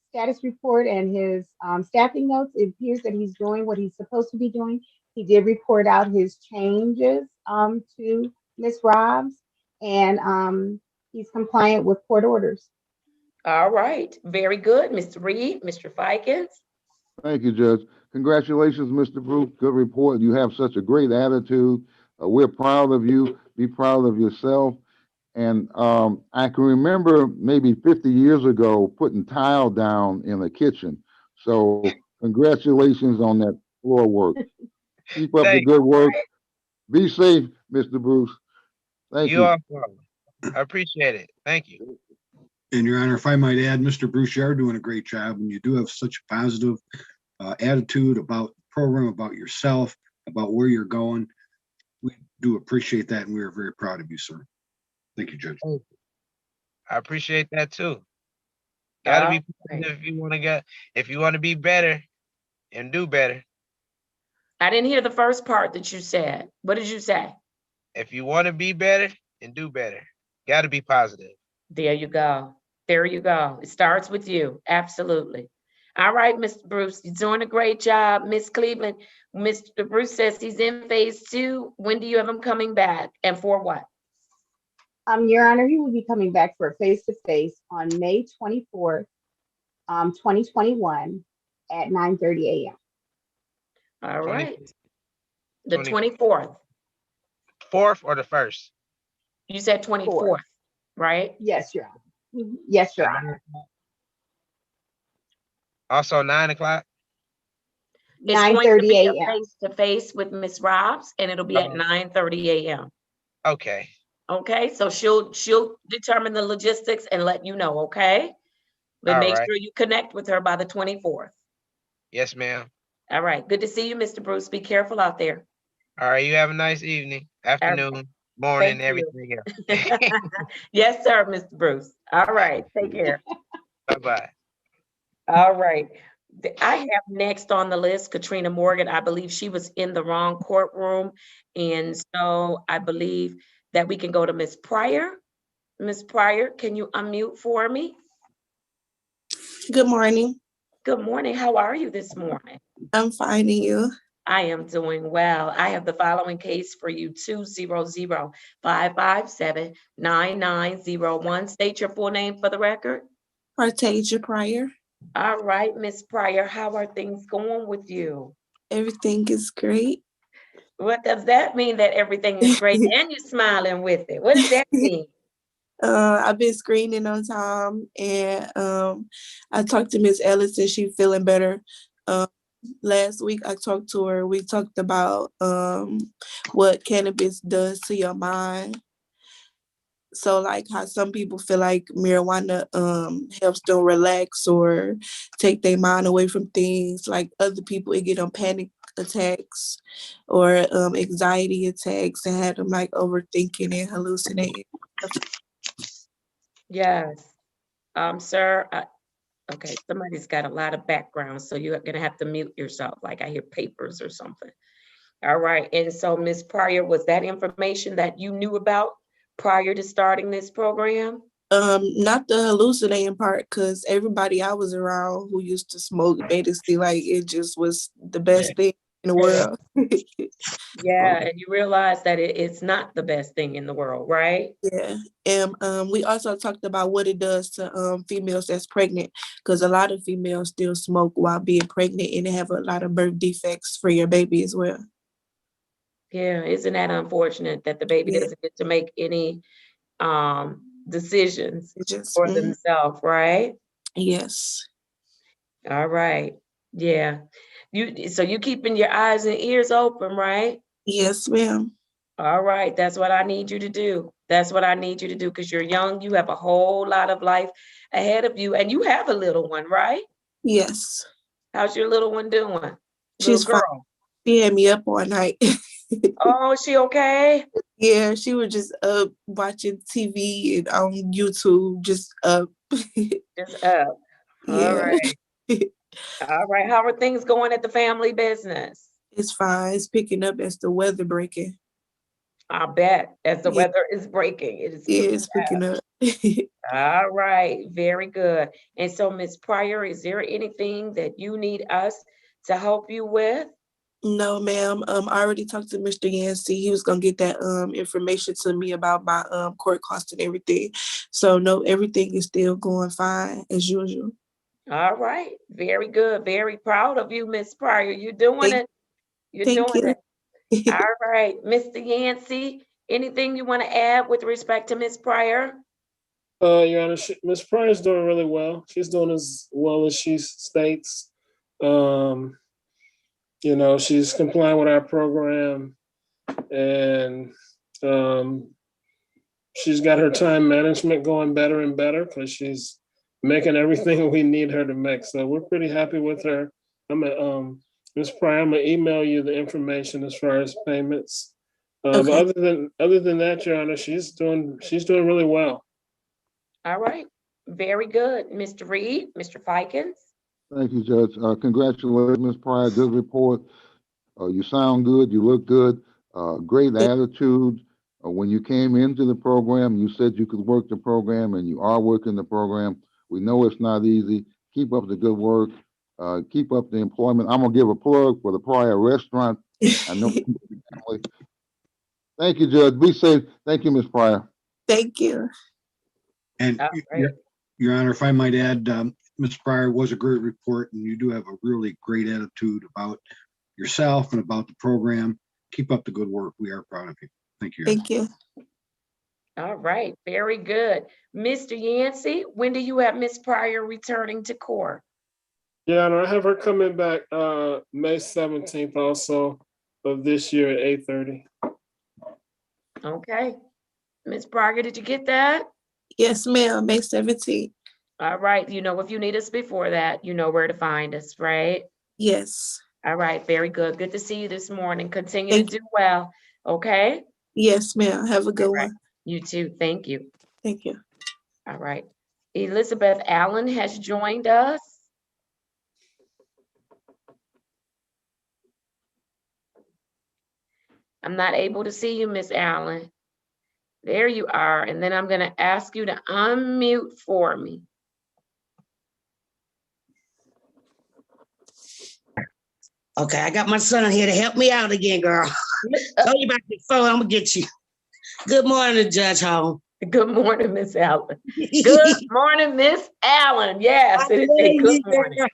status report and his staffing notes, it appears that he's doing what he's supposed to be doing. He did report out his changes to Ms. Robs, and he's compliant with court orders. All right, very good. Mr. Reed, Mr. Fikens. Thank you, Judge. Congratulations, Mr. Bruce. Good report. You have such a great attitude. We're proud of you. Be proud of yourself. And I can remember maybe 50 years ago putting tile down in the kitchen. So congratulations on that floor work. Keep up the good work. Be safe, Mr. Bruce. Thank you. You also. I appreciate it. Thank you. And Your Honor, if I might add, Mr. Bruce, you are doing a great job, and you do have such a positive attitude about the program, about yourself, about where you're going. We do appreciate that, and we are very proud of you, sir. Thank you, Judge. I appreciate that too. Gotta be positive if you want to be better and do better. I didn't hear the first part that you said. What did you say? If you want to be better and do better, gotta be positive. There you go. There you go. It starts with you. Absolutely. All right, Mr. Bruce, you're doing a great job. Miss Cleveland, Mr. Bruce says he's in phase 2. When do you have him coming back and for what? Your Honor, he will be coming back for a face-to-face on May 24th, 2021 at 9:30 a.m. All right. The 24th. 4th or the 1st? You said 24th, right? Yes, Your Honor. Yes, Your Honor. Also 9 o'clock? It's going to 9:30 be a a.m. face-to-face with Ms. Robs, and it'll be at 9:30 a.m. Okay. Okay, so she'll determine the logistics and let you know, okay? But All make right. sure you connect with her by the 24th. Yes, ma'am. All right, good to see you, Mr. Bruce. Be careful out there. All right, you have a nice evening, afternoon, morning, Thank you. everything else. Yes, sir, Mr. Bruce. All right, take care. Bye-bye. All right. I have next on the list Katrina Morgan. I believe she was in the wrong courtroom. And so I believe that we can go to Ms. Pryor. Ms. Pryor, can you unmute for me? Good morning. Good morning. How are you this morning? I'm finding you. I am doing well. I have the following case for you, 200-557-9901. State your full name for the record. Partasia Pryor. All right, Ms. Pryor, how are things going with you? Everything is great. What does that mean, that everything is great and you're smiling with it? What does that mean? I've been screening on time, and I talked to Miss Ellis and she's feeling better. Last week I talked to her. We talked about what cannabis does to your mind. So like how some people feel like marijuana helps them relax or take their mind away from things. Like other people, it get them panic attacks or anxiety attacks and had them like overthinking and hallucinating. Yes. Sir, okay, somebody's got a lot of background, so you're gonna have to mute yourself, like I hear papers or something. All right, and so Ms. Pryor, was that information that you knew about prior to starting this program? Not the hallucinating part, because everybody I was around who used to smoke made it seem like it just was the best thing in the world. Yeah, and you realize that it's not the best thing in the world, right? Yeah, and we also talked about what it does to females that's pregnant, because a lot of females still smoke while being pregnant, and they have a lot of birth defects for your baby as well. Yeah, isn't that unfortunate that the baby doesn't get to make any decisions for themselves, right? Yes. All right. Yeah. So you keeping your eyes and ears open, right? Yes, ma'am. All right. That's what I need you to do. That's what I need you to do, because you're young. You have a whole lot of life ahead of you, and you have a little one, right? Yes. How's your little one doing? She's little girl. fine. She had me up all night. Oh, is she okay? Yeah, she was just up watching TV and on YouTube, just up. Just up. All Yeah. right. All right. How are things going at the family business? It's fine. It's picking up as the weather breaking. I bet as the Yeah, weather is breaking, it is yeah, picking it's picking up. up. All right, very good. And so, Ms. Pryor, is there anything that you need us to help you with? No, ma'am. I already talked to Mr. Yancey. He was gonna get that information to me about my court costs and everything. So no, everything is still going fine as usual. All right, very good. Very proud of you, Ms. Pryor. You're doing Thank, it. You're thank doing you. it. All right, Mr. Yancey, anything you want to add with respect to Ms. Pryor? Your Honor, Ms. Pryor's doing really well. She's doing as well as she states. You know, she's complying with our program, and she's got her time management going better and better because she's making everything we need her to make. So we're pretty happy with her. Ms. Pryor, I'm gonna email you the information as far as payments. But Okay. other than that, Your Honor, she's doing really well. All right, very good. Mr. Reed, Mr. Fikens. Thank you, Judge. Congratulations, Ms. Pryor. Good report. You sound good. You look good. Great attitude. When you came into the program, you said you could work the program, and you are working the program. We know it's not easy. Keep up the good work. Keep up the employment. I'm gonna give a plug for the Pryor Restaurant. I know. Thank you, Judge. Be safe. Thank you, Ms. Pryor. Thank you. And Your Honor, if I might add, Ms. Pryor, was a great report, and you do have a really great attitude about yourself and about the program. Keep up the good work. We are proud of you. Thank you. Thank you. All right, very good. Mr. Yancey, when do you have Ms. Pryor returning to court? Yeah, and I have her coming back May 17th also of this year at 8:30. Okay. Ms. Pryor, did you get that? Yes, ma'am. May 17th. All right. You know, if you need us before that, you know where to find us, right? Yes. All right. Very good. Good to see you this morning. Continue Thank to do well. Okay. Yes, ma'am. Have a good one. You too. Thank you. Thank you. All right. Elizabeth Allen has joined us. I'm not able to see you, Miss Allen. There you are. And then I'm going to ask you to unmute for me. Okay, I got my son here to help me out again, girl. Tell you about the phone, I'm gonna get you. Good morning, Judge Holmes. Good morning, Miss Allen. Good morning, Miss Allen. Yes, it is a good morning.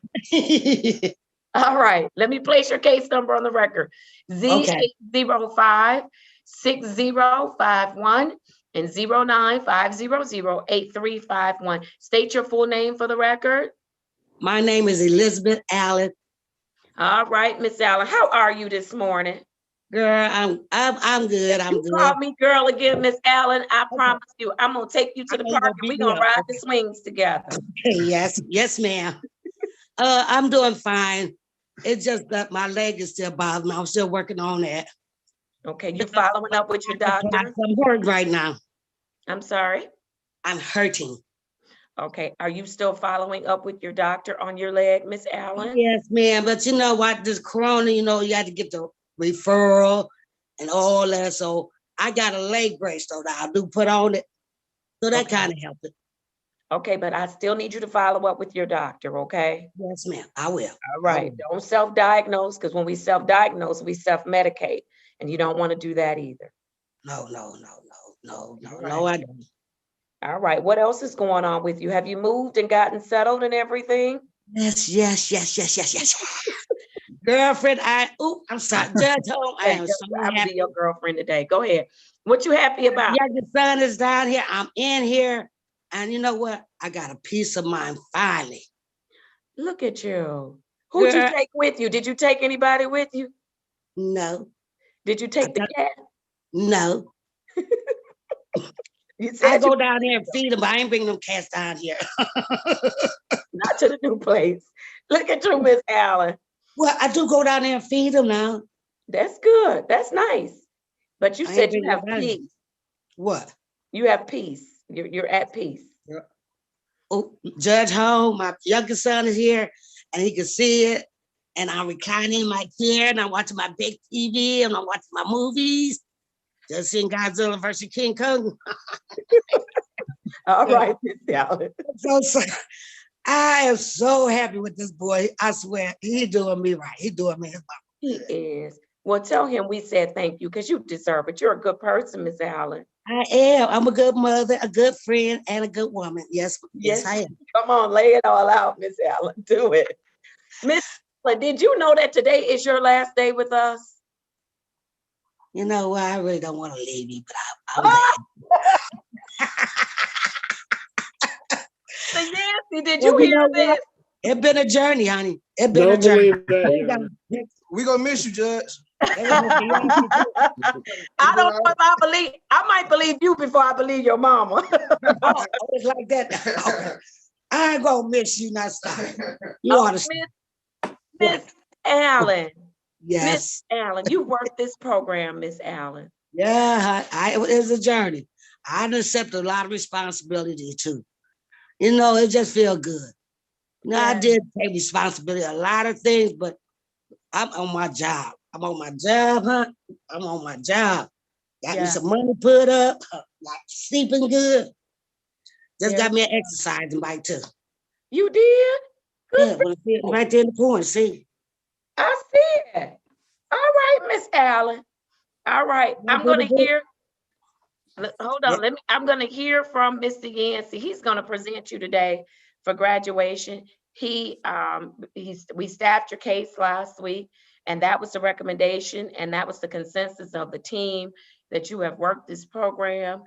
All right, let me place your case number on the record. Z805-6051 and 09-500-8351. State your full name for the record. My name is Elizabeth Allen. All right, Miss Allen, how are you this morning? Girl, I'm good. I'm good. You called me girl again, Miss Allen. I promise you, I'm gonna take you to the park and we're gonna ride the swings together. Yes, ma'am. I'm doing fine. It's just that my leg is still bothering me. I'm still working on that. Okay, you following up with your doctor? I'm hurt right now. I'm sorry? I'm hurting. Okay, are you still following up with your doctor on your leg, Miss Allen? Yes, ma'am. But you know what? This corona, you know, you had to get the referral and all that. So I got a leg brace so that I do put on it. So that kind of helped it. Okay, but I still need you to follow up with your doctor, okay? Yes, ma'am. I will. All right. Don't self-diagnose, because when we self-diagnose, we self-medicate. And you don't want to do that either. No, I don't. All right. What else is going on with you? Have you moved and gotten settled and everything? Yes. Girlfriend, I'm sorry. Judge Holmes, I am so happy. I'll be your girlfriend today. Go ahead. What you happy about? Yeah, the sun is down here. I'm in here. And you know what? I got a peace of mind finally. Look at you. Who'd you take with you? Did you take anybody with you? No. Did you take the cat? No. I go down there and feed them, but I ain't bringing them cats down here. Not to the new place. Look at you, Miss Allen. Well, I do go down there and feed them now. That's good. That's nice. But you said you have peace. What? You have peace. You're at peace. Oh, Judge Holmes, my youngest son is here, and he can see it. and I'm reclining in my chair and I'm watching my big TV and I'm watching my movies. Just seeing Godzilla versus King Kong. All right, Miss Allen. So I am so happy with this boy. I swear, he doing me right. He doing me his mama. He is. Well, tell him we said thank you because you deserve it. You're a good person, Miss Allen. I am. I'm a good mother, a good friend, and a good woman. Yes, yes, I am. Come on, lay it all out, Miss Allen. Do it. Miss Allen, did you know that today is your last day with us? You know what? I really don't want to leave you, but I'm glad. So Yancy, did you hear this? It's been a journey, honey. It's been Don't a journey. believe that. We gonna miss you, Judge. I don't know if I might believe you before I believe your mama. Oh, it's like that. I ain't gonna miss you, not stop. You understand? Miss Allen. Yes. Miss Allen, you worked this program, Miss Allen. Yeah, it's a journey. I accept a lot of responsibility too. You know, it just feels good. You know, I did take responsibility, a lot of things, but I'm on my job. I'm on my job, huh? I'm on my job. Got me some money put up, like sleeping good. Just got me an exercising bike too. You did? Good. Yeah, right there in the corner, see? I see it. All right, Miss Allen. All right. I'm gonna hear. Hold on. I'm gonna hear from Mr. Yancey. He's gonna present you today for graduation. We staffed your case last week, and that was the recommendation, and that was the consensus of the team that you have worked this program.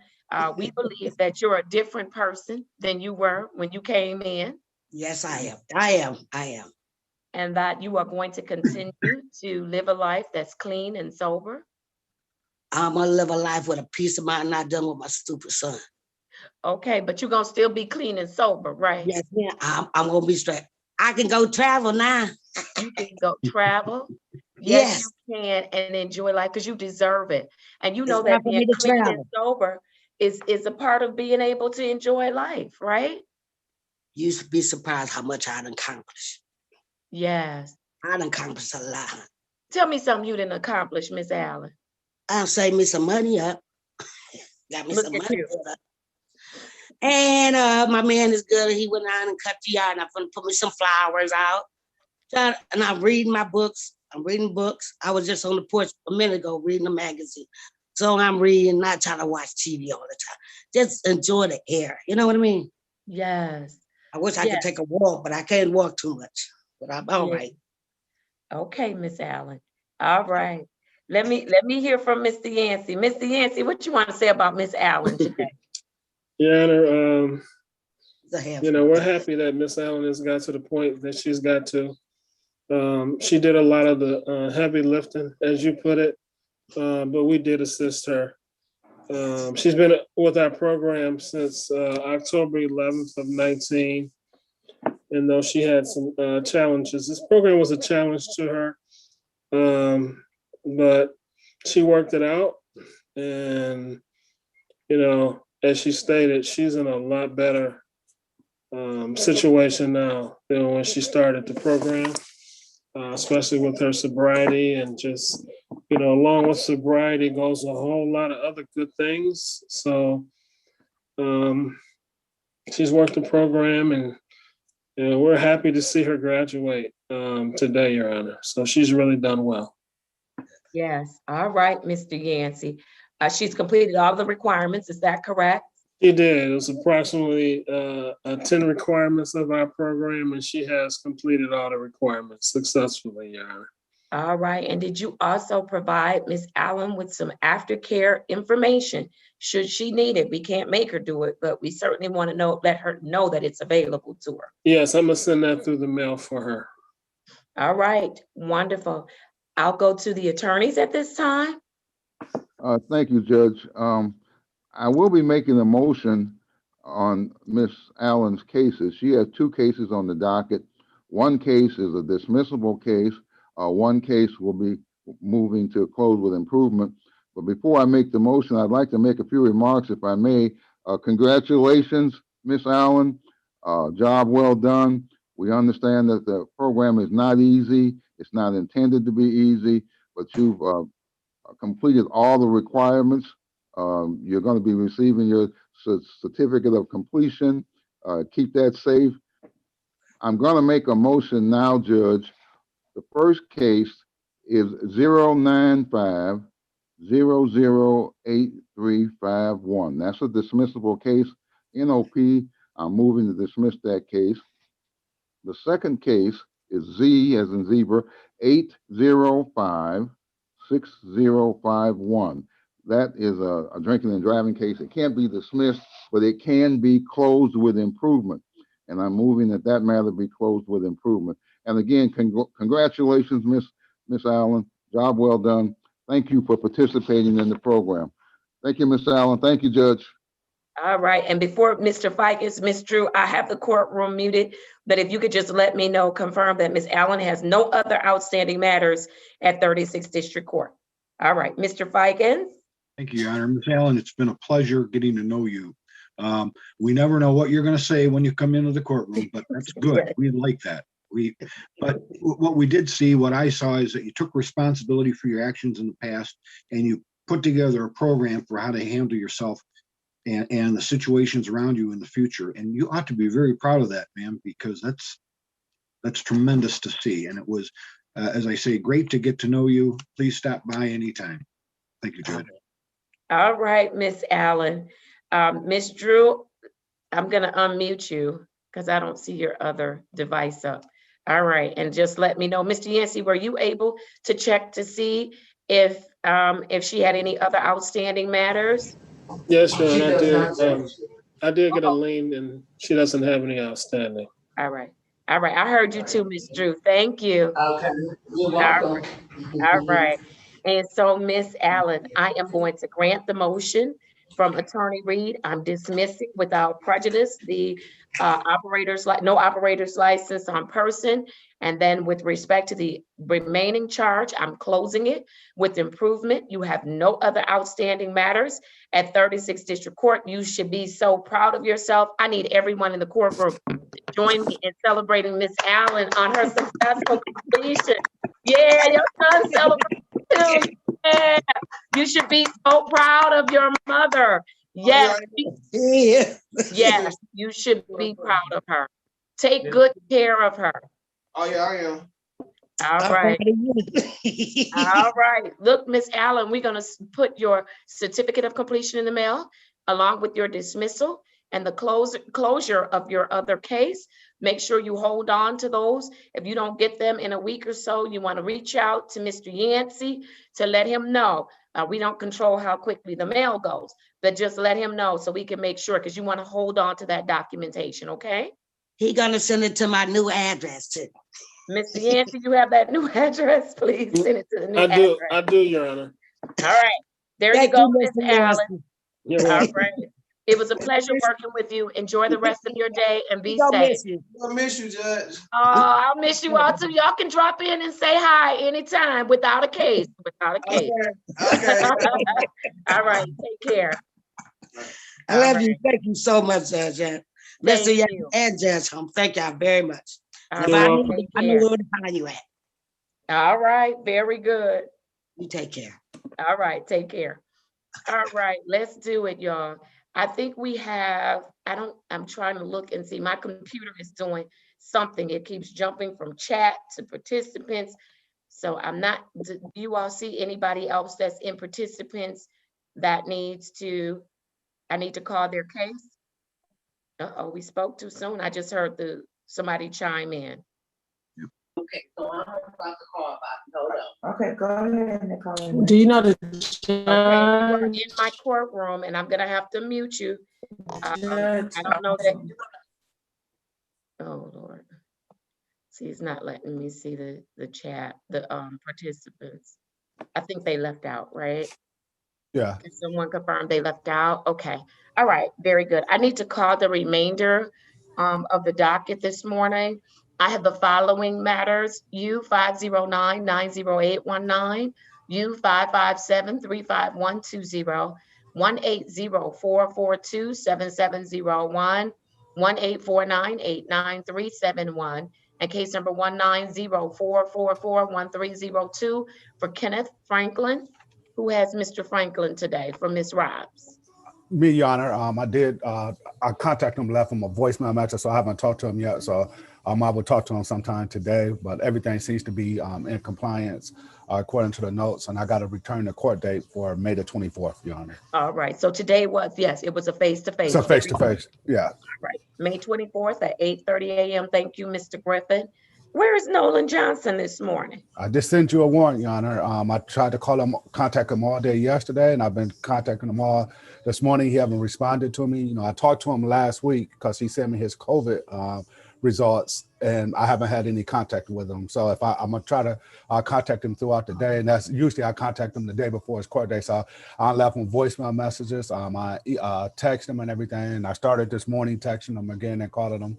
We believe that you're a different person than you were when you came in. Yes, I am. I am. And that you are going to continue to live a life that's clean and sober. I'm gonna live a life with a peace of mind, not done with my stupid son. Okay, but you're gonna still be clean and sober, right? Yes, yeah. I'm gonna be straight. I can go travel now. You can go travel. Yes, you can, and enjoy life because you deserve it. And you know that being clean and sober is a part of being able to enjoy life, right? You'd be surprised how much I done accomplished. Yes. I done accomplished a lot. Tell me something you didn't accomplish, Miss Allen. I'll save me some money up. Got me some money up. And my man is good. He went out and cut the yard, and I'm gonna put me some flowers out. And I'm reading my books. I'm reading books. I was just on the porch a minute ago reading a magazine. So I'm reading, not trying to watch TV all the time. Just enjoy the air. You know what I mean? Yes. I wish I could take a walk, but I can't walk too much. But I'm all right. Okay, Miss Allen. All right. Let me hear from Mr. Yancey. Mr. Yancey, what you want to say about Miss Allen today? Your Honor, you know, we're happy that Miss Allen has got to the point that she's got to. She did a lot of the heavy lifting, as you put it, but we did assist her. She's been with our program since October 11th of 19. And though she had some challenges, this program was a challenge to her, but she worked it out. And, you know, as she stated, she's in a lot better situation now than when she started the program, especially with her sobriety. And just, you know, along with sobriety goes a whole lot of other good things. So she's worked the program, and we're happy to see her graduate today, Your Honor. So she's really done well. Yes. All right, Mr. Yancey. She's completed all the requirements. Is that correct? She did. It was approximately 10 requirements of our program, and she has completed all the requirements successfully, Your Honor. All right. And did you also provide Miss Allen with some aftercare information should she need it? We can't make her do it, but we certainly want to let her know that it's available to her. Yes, I'm gonna send that through the mail for her. All right. Wonderful. I'll go to the attorneys at this time. Thank you, Judge. I will be making a motion on Miss Allen's cases. She has 2 cases on the docket. One case is a dismissible case. One case will be moving to close with improvement. But before I make the motion, I'd like to make a few remarks, if I may. Congratulations, Miss Allen. Job well done. We understand that the program is not easy. It's not intended to be easy, but you've completed all the requirements. You're going to be receiving your certificate of completion. Keep that safe. I'm going to make a motion now, Judge. The first case is 095-008351. That's a dismissible case. NOP, I'm moving to dismiss that case. The second case is Z as in zebra, 805-6051. That is a drinking and driving case. It can't be dismissed, but it can be closed with improvement. And I'm moving that matter be closed with improvement. And again, congratulations, Miss Allen. Job well done. Thank you for participating in the program. Thank you, Miss Allen. Thank you, Judge. All right, and before Mr. Fikes, Ms. Drew, I have the courtroom muted, but if you could just let me know, confirm that Ms. Allen has no other outstanding matters at 36th District Court. All right, Mr. Fikes. Thank you, Your Honor. Ms. Allen, it's been a pleasure getting to know you. We never know what you're going to say when you come into the courtroom, but that's good. We like that. But what we did see, what I saw is that you took responsibility for your actions in the past and you put together a program for how to handle yourself and the situations around you in the future. And you ought to be very proud of that, ma'am, because that's tremendous to see. And it was, as I say, great to get to know you. Please stop by anytime. Thank you, Judge. All right, Miss Allen. Miss Drew, I'm going to unmute you because I don't see your other device up. All right, and just let me know. Mr. Yancey, were you able to check to see if she had any other outstanding matters? Yes, Your Honor, I did get a lien and she doesn't have any outstanding. All right. All right. I heard you too, Miss Drew. Thank you. Okay, you're welcome. All right. And so, Miss Allen, I am going to grant the motion from Attorney Reed. I'm dismissing without prejudice the no operator's license on person. And then with respect to the remaining charge, I'm closing it with improvement. You have no other outstanding matters at 36th District Court. You should be so proud of yourself. I need everyone in the courtroom to join me in celebrating Miss Allen on her successful completion. Yeah, your son celebrated too. Yeah, you should be so proud of your mother. Yes, yes, you should be proud of her. Take good care of her. Oh yeah, I am. All right. All right. Look, Miss Allen, we're going to put your certificate of completion in the mail along with your dismissal and the closure of your other case. Make sure you hold on to those. If you don't get them in a week or so, you want to reach out to Mr. Yancey to let him know. We don't control how quickly the mail goes, but just let him know so we can make sure, because you want to hold on to that documentation, okay? He gonna send it to my new address too. Mr. Yancey, you have that new address? Please send it to the new address. I do, Your Honor. All right. There you go, Miss Allen. You're All welcome. right. It was a pleasure working with you. Enjoy the rest of your day and be I'll safe. miss you. I miss you, Judge. Oh, I'll miss you all too. Y'all can drop in and say hi anytime without a case. Without a case. Okay. All right. Take care. I love you. Thank you so much, Judge. Mr. Young you. and Judge Holmes. Thank y'all very much. All If right, I need take you, I know care. where to find you at. All right. Very good. You take care. All right. Take care. All right. Let's do it, y'all. I think we have, I'm trying to look and see. My computer is doing something. It keeps jumping from chat to participants. So do you all see anybody else that's in participants that I need to call their case? Uh-oh, we spoke too soon. I just heard somebody chime in. Okay, so I'm about to call about. Hold on. Okay, go ahead, Nicole. Do you know the Okay, you are in my courtroom and I'm gonna have to mute you. I don't know that. Oh, Lord. See, it's not letting me see the chat, the participants. I think they left out, right? Yeah. Can someone confirm they left out? Okay. All right, very good. I need to call the remainder of the docket this morning. I have the following matters: U509-90819, U557-35120, 180-442-7701, 184989371, And case number 19044411302 for Kenneth Franklin. Who has Mr. Franklin today from Ms. Robs? Me, Your Honor. I contacted him, left him a voicemail message, so I haven't talked to him yet. So I will talk to him sometime today, but everything seems to be in compliance according to the notes, and I got to return the court date for May the 24th, Your Honor. All right, so today was, yes, it was a face-to-face. So face-to-face, yeah. Right, May 24th at 8:30 a.m. Thank you, Mr. Griffin. Where is Nolan Johnson this morning? I just sent you a warrant, Your Honor. I tried to contact him all day yesterday, and I've been contacting him all this morning. He haven't responded to me. You know, I talked to him last week because he sent me his COVID results, and I haven't had any contact with him. So if I'm gonna try to contact him throughout the day, and that's usually I contact him the day before his court day. So I left him voicemail messages. I text him and everything. And I started this morning texting him again and calling him.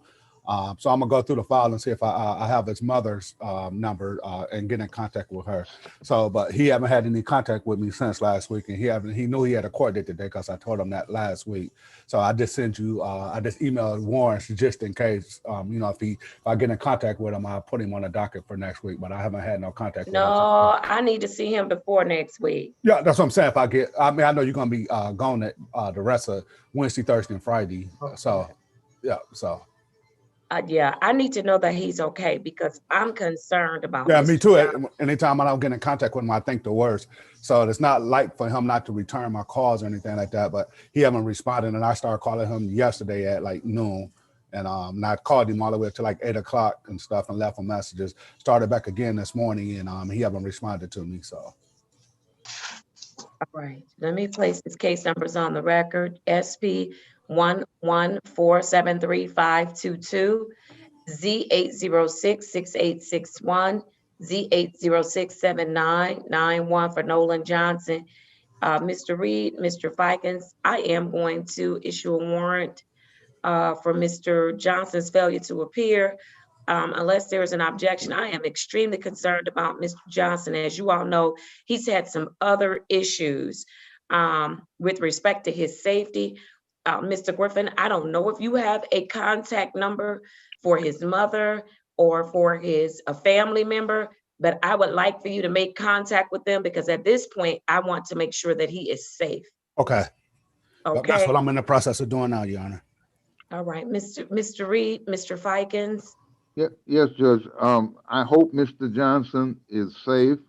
So I'm gonna go through the file and see if I have his mother's number and get in contact with her. So, but he haven't had any contact with me since last week, and he knew he had a court date today because I told him that last week. So I just sent you, I just emailed warrants just in case, you know, if I get in contact with him, I'll put him on the docket for next week. But I haven't had no contact with him. No, I need to see him before next week. Yeah, that's what I'm saying. I know you're gonna be gone at the rest of Wednesday, Thursday, and Friday. So, yeah, so. Yeah, I need to know that he's okay because I'm concerned about. Yeah, Mr. me too. Johnson. Anytime I don't get in contact with him, I think the worst. So it's not like for him not to return my calls or anything like that, but he haven't responded. And I started calling him yesterday at like noon. And I called him all the way up to like 8 o'clock and stuff and left him messages. Started back again this morning and he haven't responded to me. So. All right, let me place his case numbers on the record. SP 114735522, Z8066861, Z8067991 for Nolan Johnson. Mr. Reed, Mr. Fikens, I am going to issue a warrant for Mr. Johnson's failure to appear. Unless there is an objection, I am extremely concerned about Mr. Johnson. As you all know, he's had some other issues with respect to his safety. Mr. Griffin, I don't know if you have a contact number for his mother or for a family member, but I would like for you to make contact with them because at this point, I want to make sure that he is safe. Okay. Okay. That's what I'm in the process of doing now, Your Honor. All right, Mr. Reed, Mr. Fikens. Yeah, yes, Judge. I hope Mr. Johnson is safe.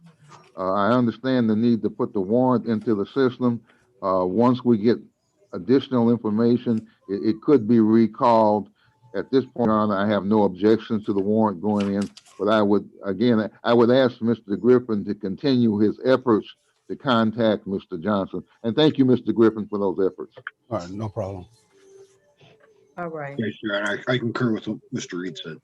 I understand the need to put the warrant into the system. Once we get additional information, it could be recalled. At this point on, I have no objections to the warrant going in, but I would ask Mr. Griffin to continue his efforts to contact Mr. Johnson. And thank you, Mr. Griffin, for those efforts. All right, no problem. All right. Yes, Your Honor, I concur with what Mr. Reed said.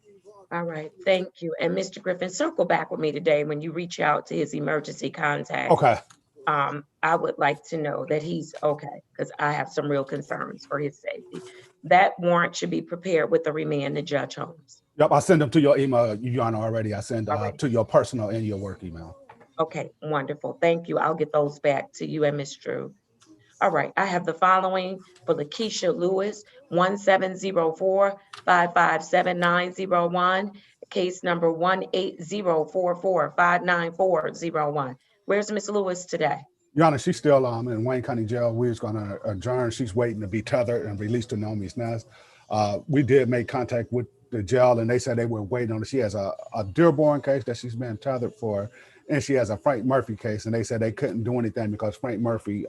All right, thank you. And Mr. Griffin, circle back with me today when you reach out to his emergency contact. Okay. I would like to know that he's okay because I have some real concerns for his safety. That warrant should be prepared with the remand to Judge Holmes. Yep, I send them to your email, Your Honor, already. I send to your personal and your work email. Okay, wonderful. Thank you. I'll get those back to you and Ms. Drew. All right, I have the following for Lakeisha Lewis, 1704-557-901, case number 18044-59401. Where's Ms. Lewis today? Your Honor, she's still in Wayne County Jail. We're just going to adjourn. She's waiting to be tethered and released to Naomi's Nest. We did make contact with the jail, and they said they were waiting on her. She has a Dearborn case that she's been tethered for, and she has a Frank Murphy case, and they said they couldn't do anything because Frank Murphy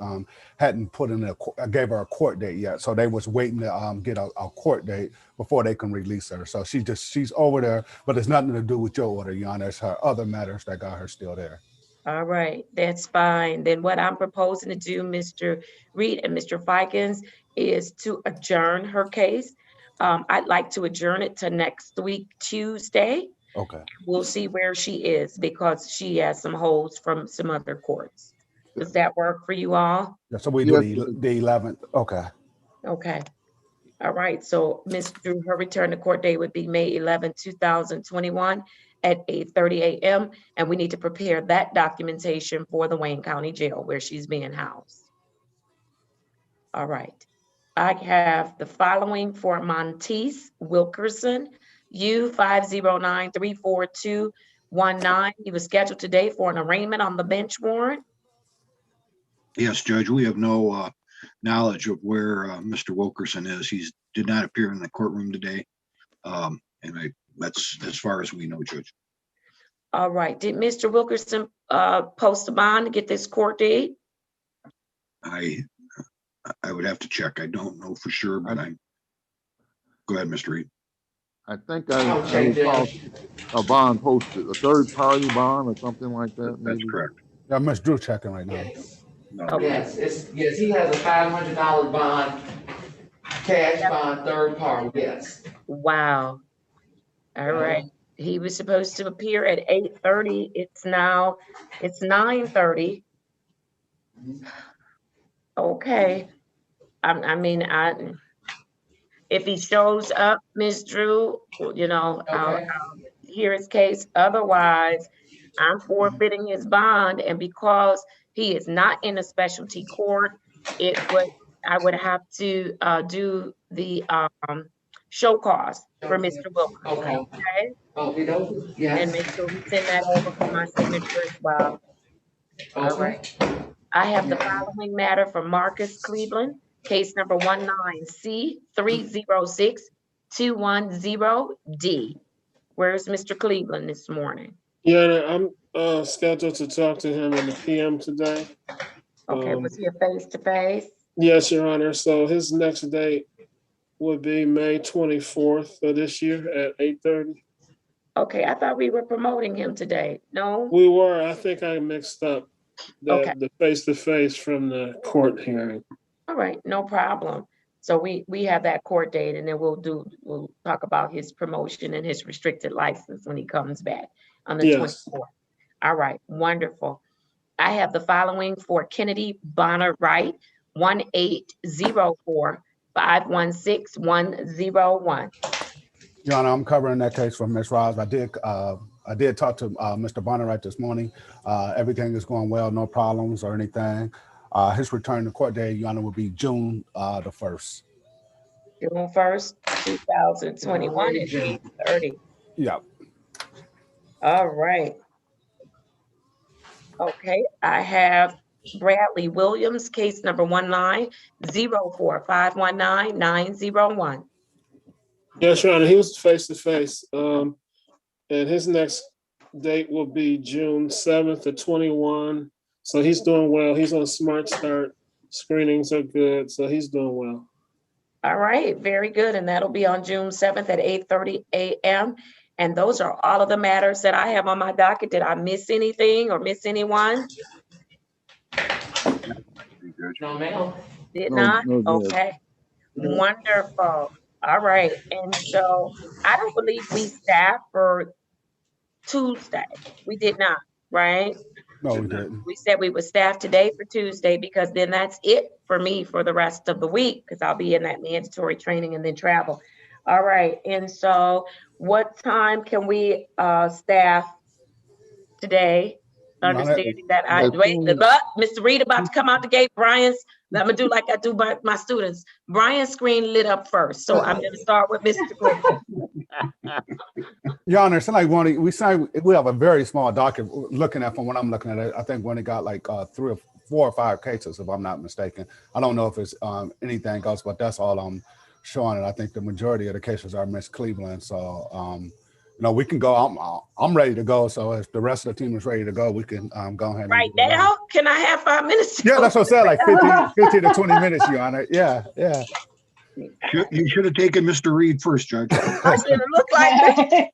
hadn't put in gave her a court date yet. So they was waiting to get a court date before they can release her. So she's over there, but it's nothing to do with your order, Your Honor. It's her other matters that got her still there. All right, that's fine. Then what I'm proposing to do, Mr. Reed and Mr. Fikens, is to adjourn her case. I'd like to adjourn it to next week, Tuesday. Okay. We'll see where she is because she has some holds from some other courts. Does that work for you all? Yeah, so we do the 11th. Okay. Okay. All right. So Ms. Drew, her return to court date would be May 11, 2021 at 8:30 a.m. And we need to prepare that documentation for the Wayne County Jail where she's being housed. All right. I have the following for Monteith Wilkerson, U509-34219. He was scheduled today for an arraignment on the bench warrant. Yes, Judge, we have no knowledge of where Mr. Wilkerson is. He did not appear in the courtroom today. That's as far as we know, Judge. All right. Did Mr. Wilkerson post a bond to get this court date? I would have to check. I don't know for sure, but go ahead, Mr. Reed. I think I saw a bond posted, a third-party bond or something like that. That's maybe. correct. Yeah, Ms. Drew checking right now. No. Yes, yes, he has a $500 bond, cash bond, third party, yes. Wow. All right. He was supposed to appear at 8:30. It's 9:30. Okay. If he shows up, Ms. Drew, I'll hear his case. Otherwise, I'm forfeiting his bond, and because he is not in a specialty court, I would have to do the show cause for Mr. Wilkerson. Okay. Yes. And make sure we send that over for my signature as well. All right. I have the following matter for Marcus Cleveland, case number 19C306210D. Where's Mr. Cleveland this morning? Yeah, I'm scheduled to talk to him in the PM today. Okay, was he a face-to-face? Yes, Your Honor. So his next date would be May 24th of this year at 8:30. Okay, I thought we were promoting him today. No? We were. I think I mixed up the face-to-face from the court hearing. All right, no problem. So we have that court date, and then we'll talk about his promotion and his restricted license when he comes back on the 24th. All right, wonderful. I have the following for Kennedy Bonner Wright, 1804516-101. Your Honor, I'm covering that case for Ms. Ross. I did talk to Mr. Bonner right this morning. Everything is going well, no problems or anything. His return to court date, Your Honor, will be June the 1st. June 1st, 2021 at 8:30. Yeah. All right. Okay, I have Bradley Williams, case number 1904519-901. Yes, Your Honor, he was face-to-face. And his next date will be June 7th at 21. So he's doing well. He's on Smart Start. Screenings are good, so he's doing well. All right, very good. And that'll be on June 7th at 8:30 a.m. And those are all of the matters that I have on my docket. Did I miss anything or miss anyone? No, ma'am. Did not? Okay. Wonderful. All right. And so I don't believe we staffed for Tuesday. We did not, right? No, we didn't. We said we would staff today for Tuesday because then that's it for me for the rest of the week because I'll be in that mandatory training and then travel. All right. And so what time can we staff today? Understanding that Mr. Reed about to come out the gate. Brian's, I'm gonna do like I do by my students. Brian's screen lit up first. So I'm gonna start with Mr. Griffin. Your Honor, we have a very small docket looking at from what I'm looking at. I think when it got like 3 or 4 or 5 cases, if I'm not mistaken. I don't know if it's anything else, but that's all I'm showing. And I think the majority of the cases are Miss Cleveland. So we can go. I'm ready to go. So if the rest of the team is ready to go, we can go ahead. Right now, can I have 5 minutes? Yeah, that's what I said. Like 15 to 20 minutes, Your Honor. Yeah. You should have taken Mr. Reed first, Judge. I should have looked like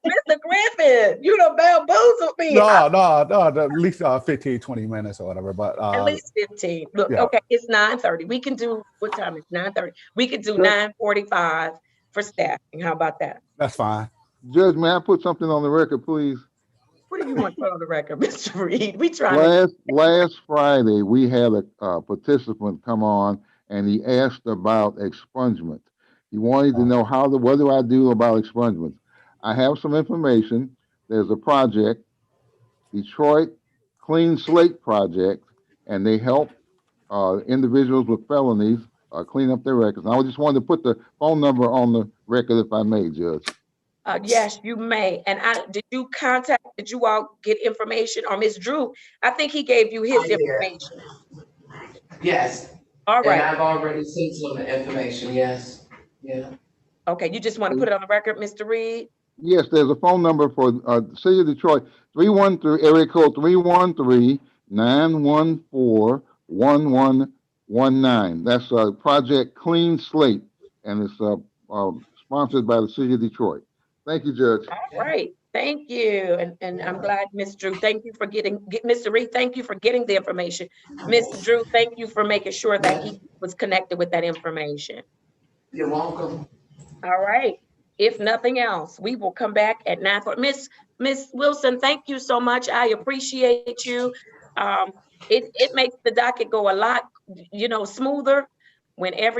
Mr. Griffin. You done bamboozled me. No, at least 15, 20 minutes or whatever. But at least 15. Look, yeah. Okay, it's 9:30. We can do, what time is 9:30? We could do 9:45 for staffing. How about that? That's fine. Judge, may I put something on the record, please? What do you want to put on the record, Mr. Reed? We tried. Last Friday, we had a participant come on and he asked about expungement. He wanted to know what do I do about expungement? I have some information. There's a project, Detroit Clean Slate Project, and they help individuals with felonies clean up their records. And I just wanted to put the phone number on the record if I may, Judge. Yes, you may. And did you all get information, or Ms. Drew? I think he gave you his I did. information. Yes. All And right. I've already sent some information, yes. Yeah. Okay, you just want to put it on the record, Mr. Reed? Yes, there's a phone number for the city of Detroit, 313, area code 313-914-1119. That's Project Clean Slate, and it's sponsored by the city of Detroit. Thank you, Judge. All right, thank you. And I'm glad, Ms. Drew, thank you for Mr. Reed, thank you for getting the information. Mr. Drew, thank you for making sure that he was connected with that information. You're welcome. All right. If nothing else, we will come back at 9:40. Miss Wilson, thank you so much. I appreciate you. It makes the docket go a lot, smoother when every